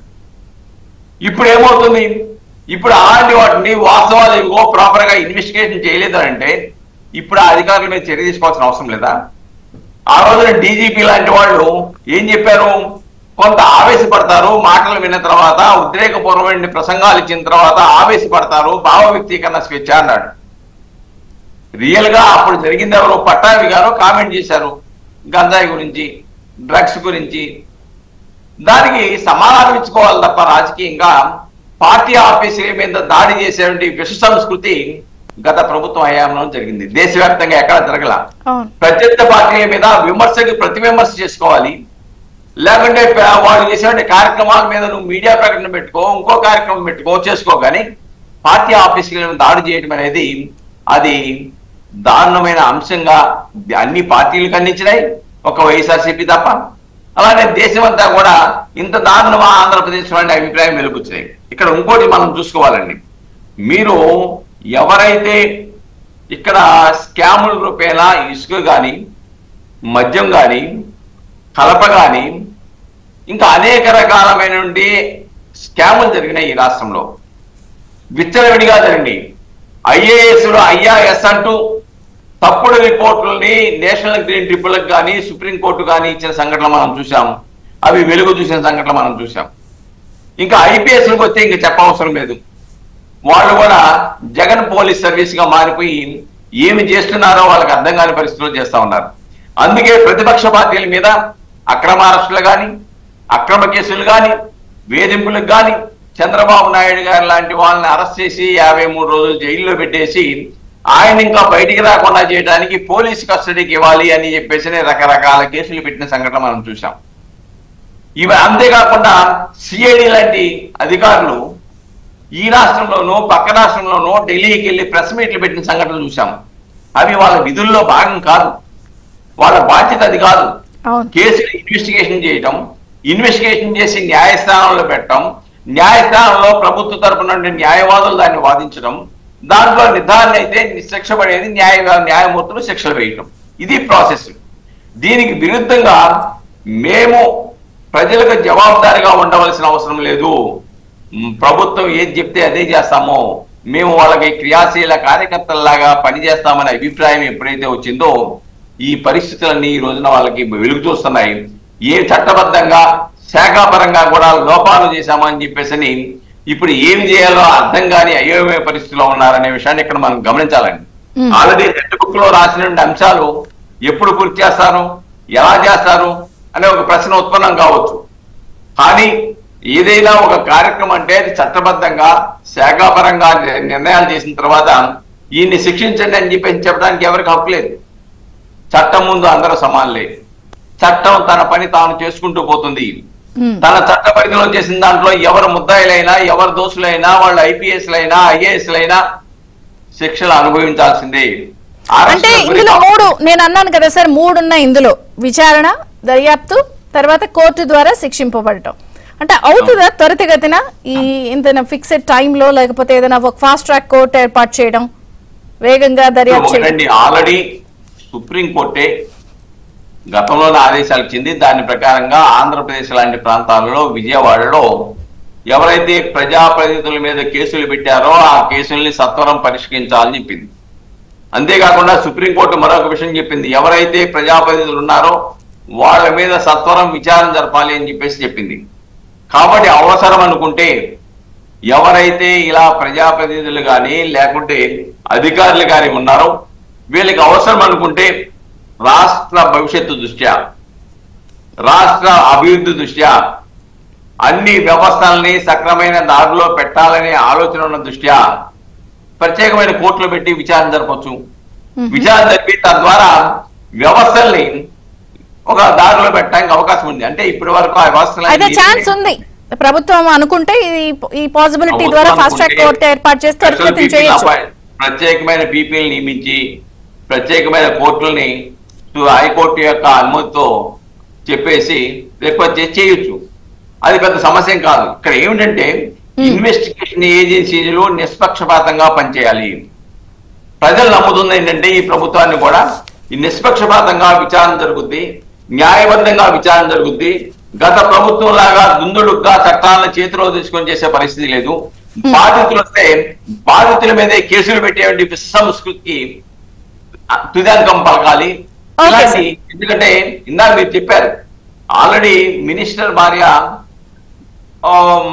[SPEAKER 3] ఇప్పుడు ఏమవుతుంది? ఇప్పుడు అలాంటి వాటిని వాస్తవాలు ఇవో ప్రాపర్ గా ఇన్వెస్టిగేషన్ చేయలేదు అంటే ఇప్పుడు ఆ అధికారుల మీద చర్య తీసుకోవాల్సిన అవసరం లేదా? ఆ రోజున డీజీపీ లాంటి వాళ్ళు ఏం చెప్పారు? కొంత ఆవేశపడతారు, మాటలు విన్న తర్వాత ఉద్రేకపూర్వమైన ప్రసంగాలు ఇచ్చిన తర్వాత ఆవేశపడతారు, భావ వ్యక్తీకరణ స్వేచ్ఛ అన్నాడు. రియల్ గా అప్పుడు జరిగింది ఎవరు? పట్టాభి గారు కామెంట్ చేశారు గంజాయి గురించి, డ్రగ్స్ గురించి. దానికి సమాధానం ఇచ్చుకోవాలి తప్ప రాజకీయంగా పార్టీ ఆఫీసుల మీద దాడి చేసేటువంటి విష సంస్కృతి గత ప్రభుత్వం హయాంలో జరిగింది. దేశవ్యాప్తంగా ఎక్కడ జరగల. ప్రత్యర్థి పార్టీల మీద విమర్శకు ప్రతి విమర్శ చేసుకోవాలి, లేకుంటే వాళ్ళు చేసేటువంటి కార్యక్రమాల మీద నువ్వు మీడియా ప్రకటన పెట్టుకో, ఇంకో కార్యక్రమం పెట్టుకో, చేసుకో. కానీ పార్టీ ఆఫీసులను దాడి చేయడం అనేది అది దారుణమైన అంశంగా అన్ని పార్టీలు ఖండించినాయి, ఒక వైఎస్ఆర్సీపీ తప్ప. అలానే దేశం అంతా కూడా ఇంత దారుణమా ఆంధ్రప్రదేశ్ అనే అభిప్రాయం వెలుగుచ్చాయి. ఇక్కడ ఇంకోటి మనం చూసుకోవాలండి, మీరు ఎవరైతే ఇక్కడ స్కాముల రూపేణా ఇసుక కానీ, మద్యం కానీ, కలప కానీ, ఇంకా అనేక రకాలమైన స్కాములు జరిగినాయి ఈ రాష్ట్రంలో, విచ్చలవిడిగా జరిగినాయి. ఐఏఎస్లు ఐఆర్ఎస్ అంటూ తప్పుడు రిపోర్టుల్ని నేషనల్ గ్రీన్ ట్రిబ్యునల్ కానీ, సుప్రీంకోర్టు కానీ ఇచ్చిన సంఘటనలు మనం చూసాం, అవి వెలుగు చూసిన సంఘటనలు మనం చూసాం. ఇంకా ఐపీఎస్లకు వస్తే ఇంకా చెప్పవసరం లేదు, వాళ్ళు కూడా జగన్ పోలీస్ సర్వీస్ గా మారిపోయి ఏమి చేస్తున్నారో వాళ్ళకి అర్థం కాని పరిస్థితుల్లో చేస్తా ఉన్నారు. అందుకే ప్రతిపక్ష పార్టీల మీద అక్రమ అరెస్టులు కానీ, అక్రమ కేసులు కానీ, వేధింపులకు కానీ చంద్రబాబు నాయుడు గారు లాంటి వాళ్ళని అరెస్ట్ చేసి 53 రోజులు జైల్లో పెట్టేసి ఆయన ఇంకా బయటికి రాకుండా చేయడానికి పోలీసు కస్టడీకి ఇవ్వాలి అని చెప్పేసి రకరకాల కేసులు పెట్టిన సంఘటన మనం చూసాం. ఇవి అంతేకాకుండా సిఐడి లాంటి అధికారులు ఈ రాష్ట్రంలోనూ పక్క రాష్ట్రంలోనూ ఢిల్లీకి వెళ్ళి ప్రెస్ మీట్లు పెట్టిన సంఘటనలు చూసాం. అవి వాళ్ళ విధుల్లో భాగం కాదు, వాళ్ళ బాధ్యత అది కాదు. కేసులు ఇన్వెస్టిగేషన్ చేయటం, ఇన్వెస్టిగేషన్ చేసి న్యాయస్థానంలో పెట్టడం, న్యాయస్థానంలో ప్రభుత్వ తరపున న్యాయవాదులు దాన్ని వాదించడం, దాంట్లో నిర్ధారణ అయితే శిక్ష పడేది న్యాయమూర్తులు శిక్షలు వేయటం, ఇది ప్రాసెస్. దీనికి విరుద్ధంగా మేము ప్రజలకు జవాబుదారిగా ఉండవలసిన అవసరం లేదు, ప్రభుత్వం ఏది చెప్తే అదే చేస్తామో, మేము వాళ్ళకి క్రియాశీల కార్యకర్తల్లాగా పనిచేస్తామనే అభిప్రాయం ఎప్పుడైతే వచ్చిందో ఈ పరిస్థితులన్నీ ఈ రోజున వాళ్ళకి వెలుగు చూస్తున్నాయి. ఏ చట్టబద్ధంగా శాఖాపరంగా కూడా లోపాలు చేశామని చెప్పేసి ఇప్పుడు ఏం చేయాలో అర్థం కాని అయోమయ పరిస్థితిలో ఉన్నారనే విషయాన్ని ఇక్కడ మనం గమనించాలండి. ఆల్రెడీ రెడ్ బుక్ లో రాసిన అంశాలు ఎప్పుడు పూర్తి చేస్తారు, ఎలా చేస్తారు అనే ఒక ప్రశ్న ఉత్పన్నం కావచ్చు. కానీ ఏదైనా ఒక కార్యక్రమం అంటే అది చట్టబద్ధంగా శాఖాపరంగా నిర్ణయాలు చేసిన తర్వాత ఈయన్ని శిక్షించండి అని చెప్పేసి చెప్పడానికి ఎవరికి హక్కు లేదు. చట్టం ముందు అందరూ సమానులే, చట్టం తన పని తాను చేసుకుంటూ పోతుంది. తన చట్ట పరిధిలో చేసిన దాంట్లో ఎవరు ముద్దాయిలైనా, ఎవరు దోషులైనా, వాళ్ళు ఐపీఎస్లైనా ఐఏఎస్లైనా శిక్షలు అనుభవించాల్సిందే.
[SPEAKER 1] అంటే ఇందులో 3 నేను అన్నాను కదా సార్, 3 ఉన్నాయి ఇందులో: విచారణ, దర్యాప్తు, తర్వాత కోర్టు ద్వారా శిక్షింపబడటం. అంటే అవుతుందా త్వరితగతిన ఈ ఇంత ఫిక్స్డ్ టైంలో, లేకపోతే ఏదైనా ఒక ఫాస్ట్ ట్రాక్ కోర్టు ఏర్పాటు చేయడం, వేగంగా దర్యాప్తు చేయడం?
[SPEAKER 3] ఆల్రెడీ సుప్రీంకోర్టే గతంలోనే ఆదేశాలు ఇచ్చింది. దాని ప్రకారంగా ఆంధ్రప్రదేశ్ లాంటి ప్రాంతాలలో, విజయవాడలో ఎవరైతే ప్రజాప్రతినిధుల మీద కేసులు పెట్టారో ఆ కేసుల్ని సత్వరం పరిష్కరించాలని చెప్పింది. అంతేకాకుండా సుప్రీంకోర్టు మరొక విషయం చెప్పింది, ఎవరైతే ప్రజాప్రతినిధులు ఉన్నారో వాళ్ళ మీద సత్వరం విచారణ జరపాలి అని చెప్పేసి చెప్పింది. కాబట్టి అవసరం అనుకుంటే ఎవరైతే ఇలా ప్రజాప్రతినిధులు కానీ లేకుంటే అధికారులు కానీ ఉన్నారో వీళ్ళకి అవసరం అనుకుంటే రాష్ట్ర భవిష్యత్తు దృష్ట్యా, రాష్ట్ర అభివృద్ధి దృష్ట్యా, అన్ని వ్యవస్థల్ని సక్రమైన దారిలో పెట్టాలనే ఆలోచన ఉన్న దృష్ట్యా ప్రత్యేకమైన కోర్టులు పెట్టి విచారణ జరపచ్చు. విచారణ జరిపి తద్వారా వ్యవస్థల్ని ఒక దారిలో పెట్టడానికి అవకాశం ఉంది. అంటే ఇప్పటి వరకు ఆ వ్యవస్థలు
[SPEAKER 1] ఛాన్స్ ఉంది, ప్రభుత్వం అనుకుంటే ఈ పాసిబిలిటీ ద్వారా ఫాస్ట్ ట్రాక్ కోర్టు ఏర్పాటు చేస్తే
[SPEAKER 3] ప్రత్యేకమైన పీపీని నియమించి ప్రత్యేకమైన కోర్టులని హైకోర్టు యొక్క అనుమతితో చెప్పేసి రిక్వెస్ట్ చేసి చేయొచ్చు. అది పెద్ద సమస్య కాదు. ఇక్కడ ఏమిటంటే ఇన్వెస్టిగేషన్ ఏజెన్సీలు నిష్పక్షపాతంగా పనిచేయాలి. ప్రజలు నమ్ముతుంది ఏంటంటే ఈ ప్రభుత్వాన్ని కూడా ఈ నిష్పక్షపాతంగా విచారణ జరుగుద్ది, న్యాయబద్ధంగా విచారణ జరుగుద్ది. గత ప్రభుత్వం లాగా దుందుడుగ్గా చట్టాలను చేతిలో తీసుకొని చేసే పరిస్థితి లేదు. బాధితులు వస్తే బాధితుల మీదే కేసులు పెట్టేటువంటి సంస్కృతికి తుదాంకం పలకాలి. ఎందుకంటే ఇందాక మీరు చెప్పారు, ఆల్రెడీ మినిస్టర్ భార్య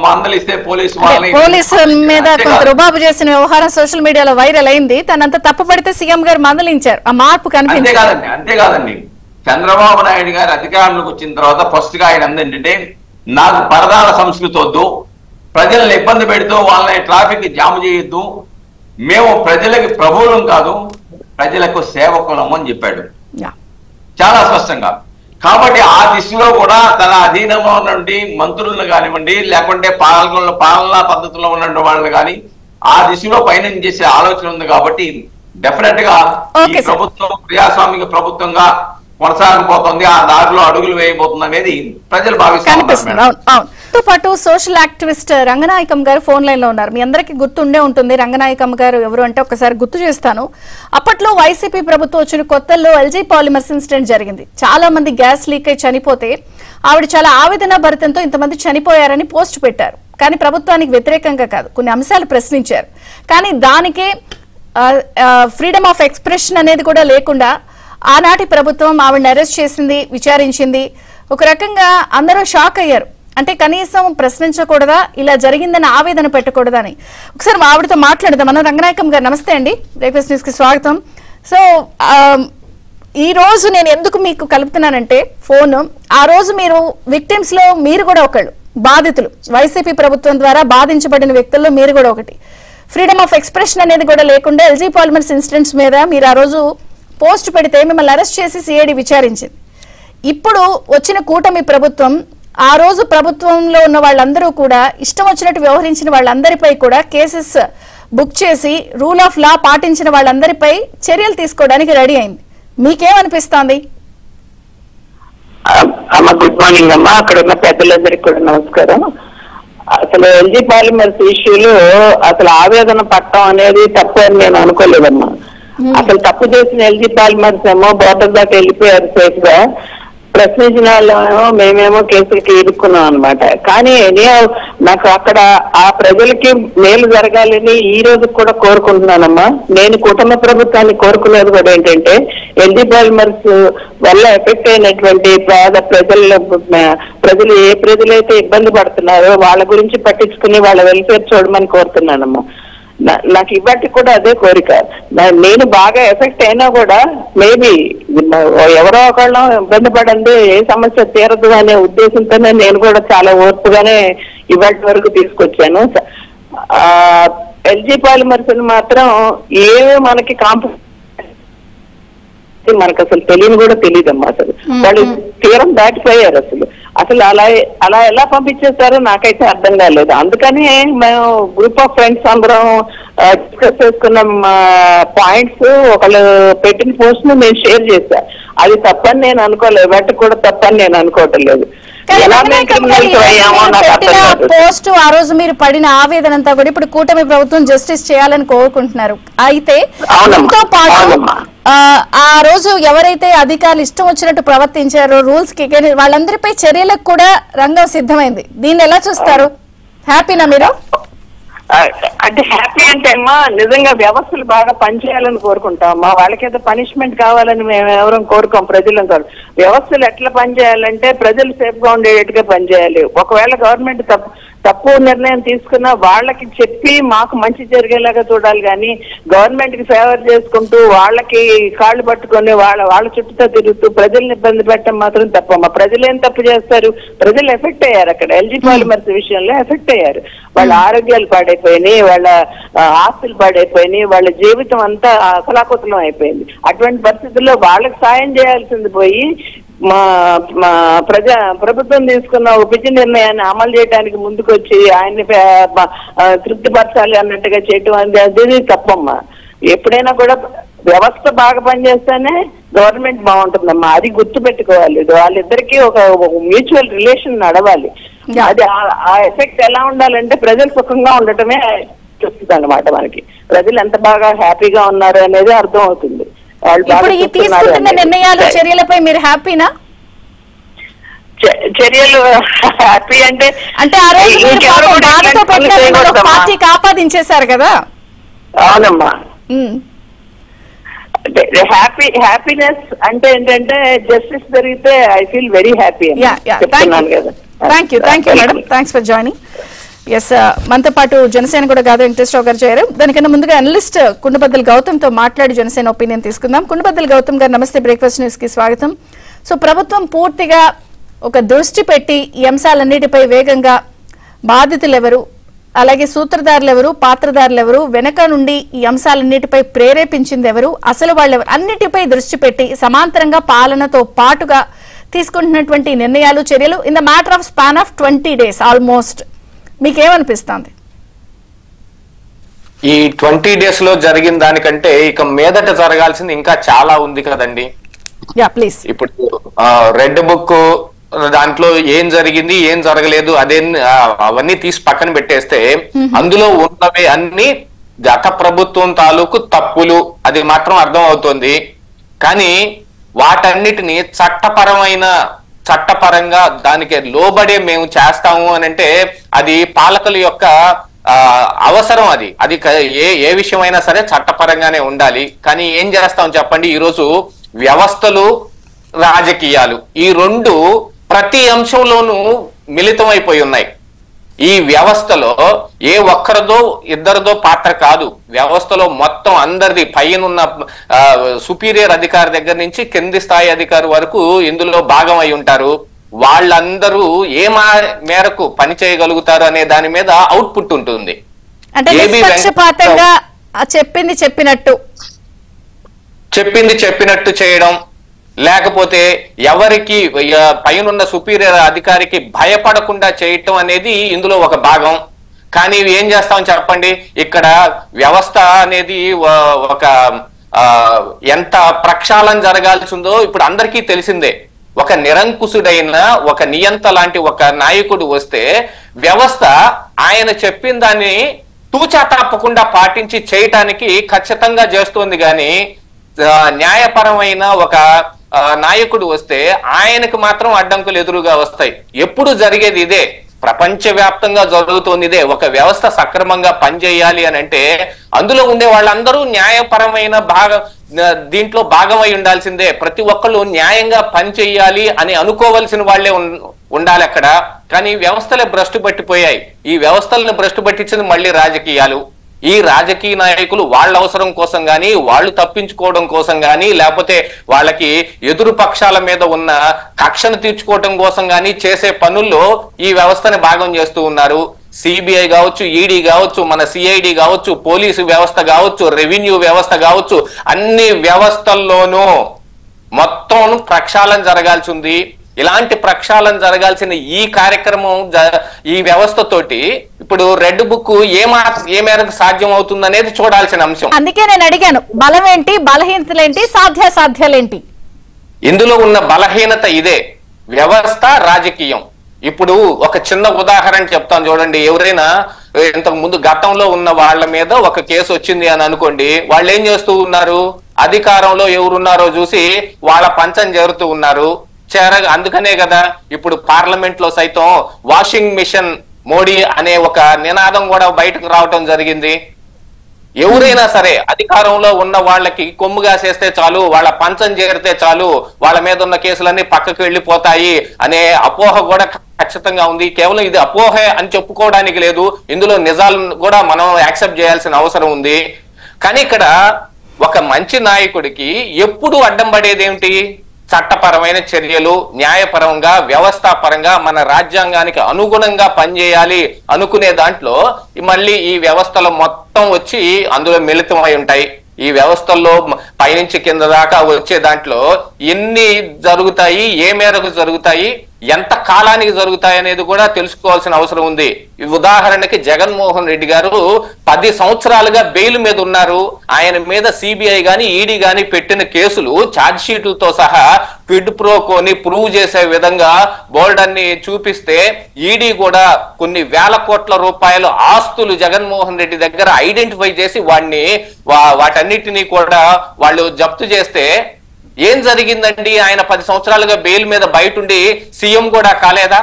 [SPEAKER 3] మందలిస్తే
[SPEAKER 1] పోలీసు మీద కొంత రుబాబు చేసిన వ్యవహారం సోషల్ మీడియాలో వైరల్ అయింది. తనంతా తప్పుపడితే సీఎం గారు మందలించారు. ఆ మార్పు కనిపించింది.
[SPEAKER 3] అంతేకాదండి, చంద్రబాబు నాయుడు గారు అధికారంలోకి వచ్చిన తర్వాత ఫస్ట్ గా ఆయన ఏంటంటే, నాకు పరదాల సంస్కృతి వద్దు, ప్రజలను ఇబ్బంది పెడుతూ వాళ్ళని ట్రాఫిక్ జామ్ చేయొద్దు, మేము ప్రజలకి ప్రభువులం కాదు, ప్రజలకు సేవకులం అని చెప్పాడు చాలా స్పష్టంగా. కాబట్టి ఆ దిశలో కూడా తన అధీనంలో నుండి మంత్రులను కానివ్వండి, లేకుంటే పాలనా పద్ధతిలో ఉన్న వాళ్ళని కానీ ఆ దిశలో పయనం చేసే ఆలోచన ఉంది కాబట్టి డెఫినెట్ గా ఈ ప్రభుత్వం ప్రజాస్వామిక ప్రభుత్వంగా కొనసాగిపోతుంది, ఆ దారిలో అడుగులు వేయబోతుంది అనేది ప్రజలు భావిస్తున్నారు.
[SPEAKER 1] తో పాటు సోషల్ యాక్టివిస్ట్ రంగనాయకం గారు ఫోన్ లైన్ లో ఉన్నారు. మీ అందరికీ గుర్తుండే ఉంటుంది రంగనాయకం గారు ఎవరు అంటే ఒకసారి గుర్తు చేస్తాను. అప్పట్లో వైసీపీ ప్రభుత్వం వచ్చిన కొత్తల్లో ఎల్జీ పాలిమర్స్ ఇన్సిడెంట్ జరిగింది. చాలా మంది గ్యాస్ లీక్ అయి చనిపోతే ఆవిడ చాలా ఆవేదన భరితంతో ఇంతమంది చనిపోయారని పోస్ట్ పెట్టారు. కానీ ప్రభుత్వానికి వ్యతిరేకంగా కాదు, కొన్ని అంశాలు ప్రశ్నించారు. కానీ దానికే ఫ్రీడమ్ ఆఫ్ ఎక్స్ప్రెషన్ అనేది కూడా లేకుండా ఆనాటి ప్రభుత్వం ఆవిడని అరెస్ట్ చేసింది, విచారించింది. ఒక రకంగా అందరూ షాక్ అయ్యారు. అంటే కనీసం ప్రశ్నించకూడదా, ఇలా జరిగిందని ఆవేదన పెట్టకూడదా అని. ఒకసారి ఆవిడతో మాట్లాడదాం. మనం రంగనాయకం గారు నమస్తే అండి, బ్రేక్ఫాస్ట్ న్యూస్ కి స్వాగతం. సో ఈ రోజు నేను ఎందుకు మీకు కలుపుతున్నానంటే ఫోన్, ఆ రోజు మీరు విక్టిమ్స్ లో మీరు కూడా ఒకళ్ళు, బాధితులు, వైసీపీ ప్రభుత్వం ద్వారా బాధించబడిన వ్యక్తుల్లో మీరు కూడా ఒకటి. ఫ్రీడమ్ ఆఫ్ ఎక్స్ప్రెషన్ అనేది కూడా లేకుండా ఎల్జీ పాలిమర్స్ ఇన్సిడెంట్స్ మీద మీరు ఆ రోజు పోస్ట్ పెడితే మిమ్మల్ని అరెస్ట్ చేసి సిఐడి విచారించింది. ఇప్పుడు వచ్చిన కూటమి ప్రభుత్వం ఆ రోజు ప్రభుత్వంలో ఉన్న వాళ్ళందరూ కూడా ఇష్టం వచ్చినట్టు వ్యవహరించిన వాళ్ళందరిపై కూడా కేసెస్ బుక్ చేసి రూల్ ఆఫ్ లా పాటించిన వాళ్ళందరిపై చర్యలు తీసుకోవడానికి రెడీ అయింది. మీకేమనిపిస్తోంది?
[SPEAKER 4] అమ్మ గుడ్ మార్నింగ్ అమ్మా, అక్కడ ఉన్న పెద్దలందరికీ కూడా నమస్కారం. అసలు ఎల్జీ పాలిమర్స్ ఇష్యూలో అసలు ఆవేదన పట్టడం అనేది తప్పు అని నేను అనుకోలేదమ్మా. అసలు తప్పు చేసిన ఎల్జీ పాలిమర్స్ ఏమో బోర్డర్ దాకా వెళ్ళిపోయారు సేఫ్ గా, ప్రశ్నించిన వాళ్ళేమో మేమేమో కేసులకి ఇరుక్కున్నాం అనమాట. కానీ నాకు అక్కడ ఆ ప్రజలకి మేలు జరగాలని ఈ రోజు కూడా కోరుకుంటున్నానమ్మా. నేను కుటుంబ ప్రభుత్వాన్ని కోరుకునేది కూడా ఏంటంటే ఎల్జీ పాలిమర్స్ వల్ల ఎఫెక్ట్ అయినటువంటి ప్రజలు ఏ ప్రజలైతే ఇబ్బంది పడుతున్నారో వాళ్ళ గురించి పట్టించుకుని వాళ్ళ వెల్ఫేర్ చూడమని కోరుతున్నానమ్మా. నాకు ఇవాటి కూడా అదే కోరిక. నేను బాగా ఎఫెక్ట్ అయినా కూడా మేబీ ఎవరో ఒకళ్ళం ఇబ్బంది పడండి, ఏ సమస్య తీరదు అనే ఉద్దేశంతోనే నేను కూడా చాలా ఓర్పుగానే ఇవాటి వరకు తీసుకొచ్చాను. ఎల్జీ పాలిమర్స్ మాత్రం ఏమీ మనకి మనకు అసలు తెలియని కూడా తెలియదమ్మా. అసలు వాళ్ళు తీరం దాటిపోయారు. అసలు అలా ఎలా పంపించేస్తారో నాకైతే అర్థం కాలేదు. అందుకని మేము గ్రూప్ ఆఫ్ ఫ్రెండ్స్ అందరం డిస్కస్ చేసుకున్న పాయింట్స్ ఒకళ్ళు పెట్టిన పోస్ట్ ను నేను షేర్ చేశా. అది తప్పని నేను అనుకోలేదు, వాటి కూడా తప్పని నేను అనుకోవటం లేదు.
[SPEAKER 1] పోస్ట్ ఆ రోజు మీరు పడిన ఆవేదన అంతా కూడా ఇప్పుడు కూటమి ప్రభుత్వం జస్టిస్ చేయాలని కోరుకుంటున్నారు. అయితే దీంతో పాటు ఆ రోజు ఎవరైతే అధికారులు ఇష్టం వచ్చినట్టు ప్రవర్తించారో రూల్స్ కి వాళ్ళందరిపై చర్యలకు కూడా రంగం సిద్ధమైంది. దీన్ని ఎలా చూస్తారు? హ్యాపీనా మీరు?
[SPEAKER 4] అంటే హ్యాపీ అంటే అమ్మా నిజంగా వ్యవస్థలు బాగా పనిచేయాలని కోరుకుంటామమ్మా. వాళ్ళకేదో పనిష్మెంట్ కావాలని మేము ఎవరం కోరుకోం. ప్రజలను వ్యవస్థలు ఎట్లా పనిచేయాలంటే ప్రజలు సేఫ్ గా ఉండేట్టుగా పనిచేయాలి. ఒకవేళ గవర్నమెంట్ తప్పు నిర్ణయం తీసుకున్నా వాళ్ళకి చెప్పి మాకు మంచి జరిగేలాగా చూడాలి. కానీ గవర్నమెంట్ కి ఫేవర్ చేసుకుంటూ వాళ్ళకి కాళ్ళు పట్టుకొని వాళ్ళ చుట్టూతో తిరుగుతూ ప్రజల్ని ఇబ్బంది పెట్టడం మాత్రం తప్పమ్మా. ప్రజలు ఏం తప్పు చేస్తారు? ప్రజలు ఎఫెక్ట్ అయ్యారు. అక్కడ ఎల్జీ పాలిమర్స్ విషయంలో ఎఫెక్ట్ అయ్యారు. వాళ్ళ ఆరోగ్యాలు పాడైపోయినాయి, వాళ్ళ ఆస్తులు పాడైపోయినాయి, వాళ్ళ జీవితం అంతా అసలాకుతలం అయిపోయింది. అటువంటి పరిస్థితుల్లో వాళ్ళకి సాయం చేయాల్సింది పోయి మా ప్రభుత్వం తీసుకున్న విధి నిర్ణయాన్ని అమలు చేయడానికి ముందుకు వచ్చి ఆయన్ని తృప్తిపరచాలి అన్నట్టుగా చేయటం అనేది తప్పమ్మా. ఎప్పుడైనా కూడా వ్యవస్థ బాగా పనిచేస్తేనే గవర్నమెంట్ బాగుంటుందమ్మా. అది గుర్తు పెట్టుకోవాలి. వాళ్ళిద్దరికీ ఒక మ్యూచువల్ రిలేషన్ నడవాలి. అది ఆ ఎఫెక్ట్ ఎలా ఉండాలంటే ప్రజలు సుఖంగా ఉండటమే చూస్తుంది అన్నమాట. మనకి ప్రజలు ఎంత బాగా హ్యాపీగా ఉన్నారు అనేది అర్థం అవుతుంది.
[SPEAKER 1] ఇప్పుడు ఈ తీసుకుంటున్న నిర్ణయాలు చర్యలపై మీరు హ్యాపీనా?
[SPEAKER 4] చర్యలు హ్యాపీ అంటే
[SPEAKER 1] ఆ రోజు పార్టీకి ఆపాదించేశారు కదా.
[SPEAKER 4] అవునమ్మా. హ్యాపీనెస్ అంటే ఏంటంటే జస్టిస్ జరిగితే I feel very happy.
[SPEAKER 1] Thank you madam, thanks for joining. Yes, మనతో పాటు జనసేన కూడా గాదా వెంకటేశ్వరరావు గారు చేరారు. దానికన్నా ముందుగా అనలిస్ట్ కుండబద్దల గౌతమ్ తో మాట్లాడి జనసేన ఒపీనియన్ తీసుకుందాం. కుండబద్దల గౌతమ్ గారు నమస్తే, బ్రేక్ఫాస్ట్ న్యూస్ కి స్వాగతం. సో ప్రభుత్వం పూర్తిగా ఒక దృష్టి పెట్టి ఈ అంశాలన్నిటిపై వేగంగా బాధితులు ఎవరు, అలాగే సూత్రధారులు ఎవరు, పాత్రధారులు ఎవరు, వెనక నుండి ఈ అంశాలన్నిటిపై ప్రేరేపించింది ఎవరు, అసలు వాళ్ళెవరు, అన్నిటిపై దృష్టి పెట్టి సమాంతరంగా పాలనతో పాటుగా తీసుకుంటున్నటువంటి నిర్ణయాలు, చర్యలు in the matter of span of 20 days almost మీకేమనిపిస్తుంది?
[SPEAKER 5] ఈ 20 days లో జరిగిన దానికంటే ఇక మీదట జరగాల్సింది ఇంకా చాలా ఉంది కదండి.
[SPEAKER 1] ప్లీజ్.
[SPEAKER 5] ఇప్పుడు రెడ్ బుక్ దాంట్లో ఏం జరిగింది ఏం జరగలేదు అవన్నీ తీసి పక్కన పెట్టేస్తే అందులో ఉన్నవి అన్ని గత ప్రభుత్వం తాలూకు తప్పులు, అది మాత్రం అర్థం అవుతుంది. కానీ వాటన్నిటిని చట్టపరంగా దానికి లోబడే మేము చేస్తాము అని అంటే అది పాలకుల యొక్క అవసరం. అది ఏ విషయమైనా సరే చట్టపరంగానే ఉండాలి. కానీ ఏం చేస్తాం చెప్పండి, ఈరోజు వ్యవస్థలు రాజకీయాలు ఈ రెండు ప్రతి అంశంలోనూ మిళితమైపోయి ఉన్నాయి. ఈ వ్యవస్థలో ఏ ఒక్కరిదో ఇద్దరిదో పాత్ర కాదు, వ్యవస్థలో మొత్తం అందరిది, పైనున్న సుపీరియర్ అధికారి దగ్గర నుంచి కింది స్థాయి అధికారి వరకు ఇందులో భాగం అయి ఉంటారు. వాళ్ళందరూ ఏ మేరకు పని చేయగలుగుతారు అనే దాని మీద అవుట్పుట్ ఉంటుంది.
[SPEAKER 1] అంటే నిష్పక్షపాతంగా చెప్పింది
[SPEAKER 5] చెప్పినట్టు చేయడం, లేకపోతే ఎవరికి పైనున్న సుపీరియర్ అధికారికి భయపడకుండా చేయటం అనేది ఇందులో ఒక భాగం. కానీ ఏం చేస్తాం చెప్పండి, ఇక్కడ వ్యవస్థ అనేది ఒక ఎంత ప్రక్షాళన జరగాల్సిందో ఇప్పుడు అందరికీ తెలిసిందే. ఒక నిరంకుశుడైన ఒక నియంత లాంటి ఒక నాయకుడు వస్తే వ్యవస్థ ఆయన చెప్పిన దాన్ని తూచా తప్పకుండా పాటించి చేయటానికి ఖచ్చితంగా చేస్తోంది. కానీ న్యాయపరమైన ఒక నాయకుడు వస్తే ఆయనకు మాత్రం అడ్డంకులు ఎదురుగా వస్తాయి. ఎప్పుడు జరిగేది ఇదే, ప్రపంచవ్యాప్తంగా జరుగుతోంది ఇదే. ఒక వ్యవస్థ సక్రమంగా పనిచేయాలి అని అంటే అందులో ఉండే వాళ్ళందరూ న్యాయపరమైన దీంట్లో భాగమై ఉండాల్సిందే. ప్రతి ఒక్కళ్ళు న్యాయంగా పని చేయాలి అని అనుకోవలసిన వాళ్ళే ఉండాలి అక్కడ. కానీ వ్యవస్థలే భ్రష్టు పట్టిపోయాయి. ఈ వ్యవస్థలను భ్రష్టు పట్టించింది మళ్ళీ రాజకీయాలు. ఈ రాజకీయ నాయకులు వాళ్ళ అవసరం కోసం గానీ, వాళ్ళు తప్పించుకోవడం కోసం గానీ, లేకపోతే వాళ్ళకి ఎదురు పక్షాల మీద ఉన్న కక్షను తీర్చుకోవడం కోసం గానీ చేసే పనుల్లో ఈ వ్యవస్థని భాగం చేస్తూ ఉన్నారు. సిబిఐ కావచ్చు, ఈడీ కావచ్చు, మన సిఐడి కావచ్చు, పోలీసు వ్యవస్థ కావచ్చు, రెవెన్యూ వ్యవస్థ కావచ్చు, అన్ని వ్యవస్థల్లోనూ మొత్తం ప్రక్షాళన జరగాల్సి ఉంది. ఇలాంటి ప్రక్షాళన జరగాల్సిన ఈ కార్యక్రమం ఈ వ్యవస్థతోటి ఇప్పుడు రెడ్ బుక్ ఏ మేరకు సాధ్యం అవుతుంది అనేది చూడాల్సిన అంశం.
[SPEAKER 1] అందుకే నేను అడిగాను, బలం ఏంటి, బలహీనతలేంటి, సాధ్యాసాధ్యాలేంటి?
[SPEAKER 5] ఇందులో ఉన్న బలహీనత ఇదే, వ్యవస్థ రాజకీయం. ఇప్పుడు ఒక చిన్న ఉదాహరణ చెప్తాను చూడండి. ఎవరైనా ఇంతకు ముందు గతంలో ఉన్న వాళ్ళ మీద ఒక కేసు వచ్చింది అని అనుకోండి, వాళ్ళు ఏం చేస్తూ ఉన్నారు, అధికారంలో ఎవరున్నారో చూసి వాళ్ళ పంచం చేరుతూ ఉన్నారు. అందుకనే కదా ఇప్పుడు పార్లమెంట్ లో సైతం వాషింగ్ మిషన్ మోడీ అనే ఒక నినాదం కూడా బయటకు రావటం జరిగింది. ఎవరైనా సరే అధికారంలో ఉన్న వాళ్ళకి కొమ్ముగా చేస్తే చాలు, వాళ్ళ పంచం చేరితే చాలు, వాళ్ళ మీద ఉన్న కేసులన్నీ పక్కకు వెళ్ళిపోతాయి అనే అపోహ కూడా ఖచ్చితంగా ఉంది. కేవలం ఇది అపోహ అని చెప్పుకోవడానికి లేదు, ఇందులో నిజాలను కూడా మనం యాక్సెప్ట్ చేయాల్సిన అవసరం ఉంది. కానీ ఇక్కడ ఒక మంచి నాయకుడికి ఎప్పుడు అడ్డం పడేది ఏమిటి, చట్టపరమైన చర్యలు, న్యాయపరంగా వ్యవస్థాపరంగా మన రాజ్యాంగానికి అనుగుణంగా పనిచేయాలి అనుకునే దాంట్లో మళ్ళీ ఈ వ్యవస్థలు మొత్తం వచ్చి అందులో మిళితమై ఉంటాయి. ఈ వ్యవస్థల్లో పైనుంచి కింద దాకా వచ్చే దాంట్లో ఎన్ని జరుగుతాయి, ఏ మేరకు జరుగుతాయి, ఎంత కాలానికి జరుగుతాయి అనేది కూడా తెలుసుకోవాల్సిన అవసరం ఉంది. ఉదాహరణకి జగన్మోహన్ రెడ్డి గారు 10 సంవత్సరాలుగా బెయిల్ మీద ఉన్నారు. ఆయన మీద సిబిఐ గాని ఈడీ గాని పెట్టిన కేసులు ఛార్జ్ షీట్లతో సహా క్విడ్ ప్రో కోని ప్రూవ్ చేసే విధంగా బోల్డ్ అన్ని చూపిస్తే ఈడీ కూడా కొన్ని వేల కోట్ల రూపాయల ఆస్తులు జగన్మోహన్ రెడ్డి దగ్గర ఐడెంటిఫై చేసి వాటన్నిటినీ కూడా వాళ్ళు జప్తు చేస్తే ఏం జరిగిందండి, ఆయన 10 సంవత్సరాలుగా బెయిల్ మీద బయటుండి సీఎం కూడా కాలేదా,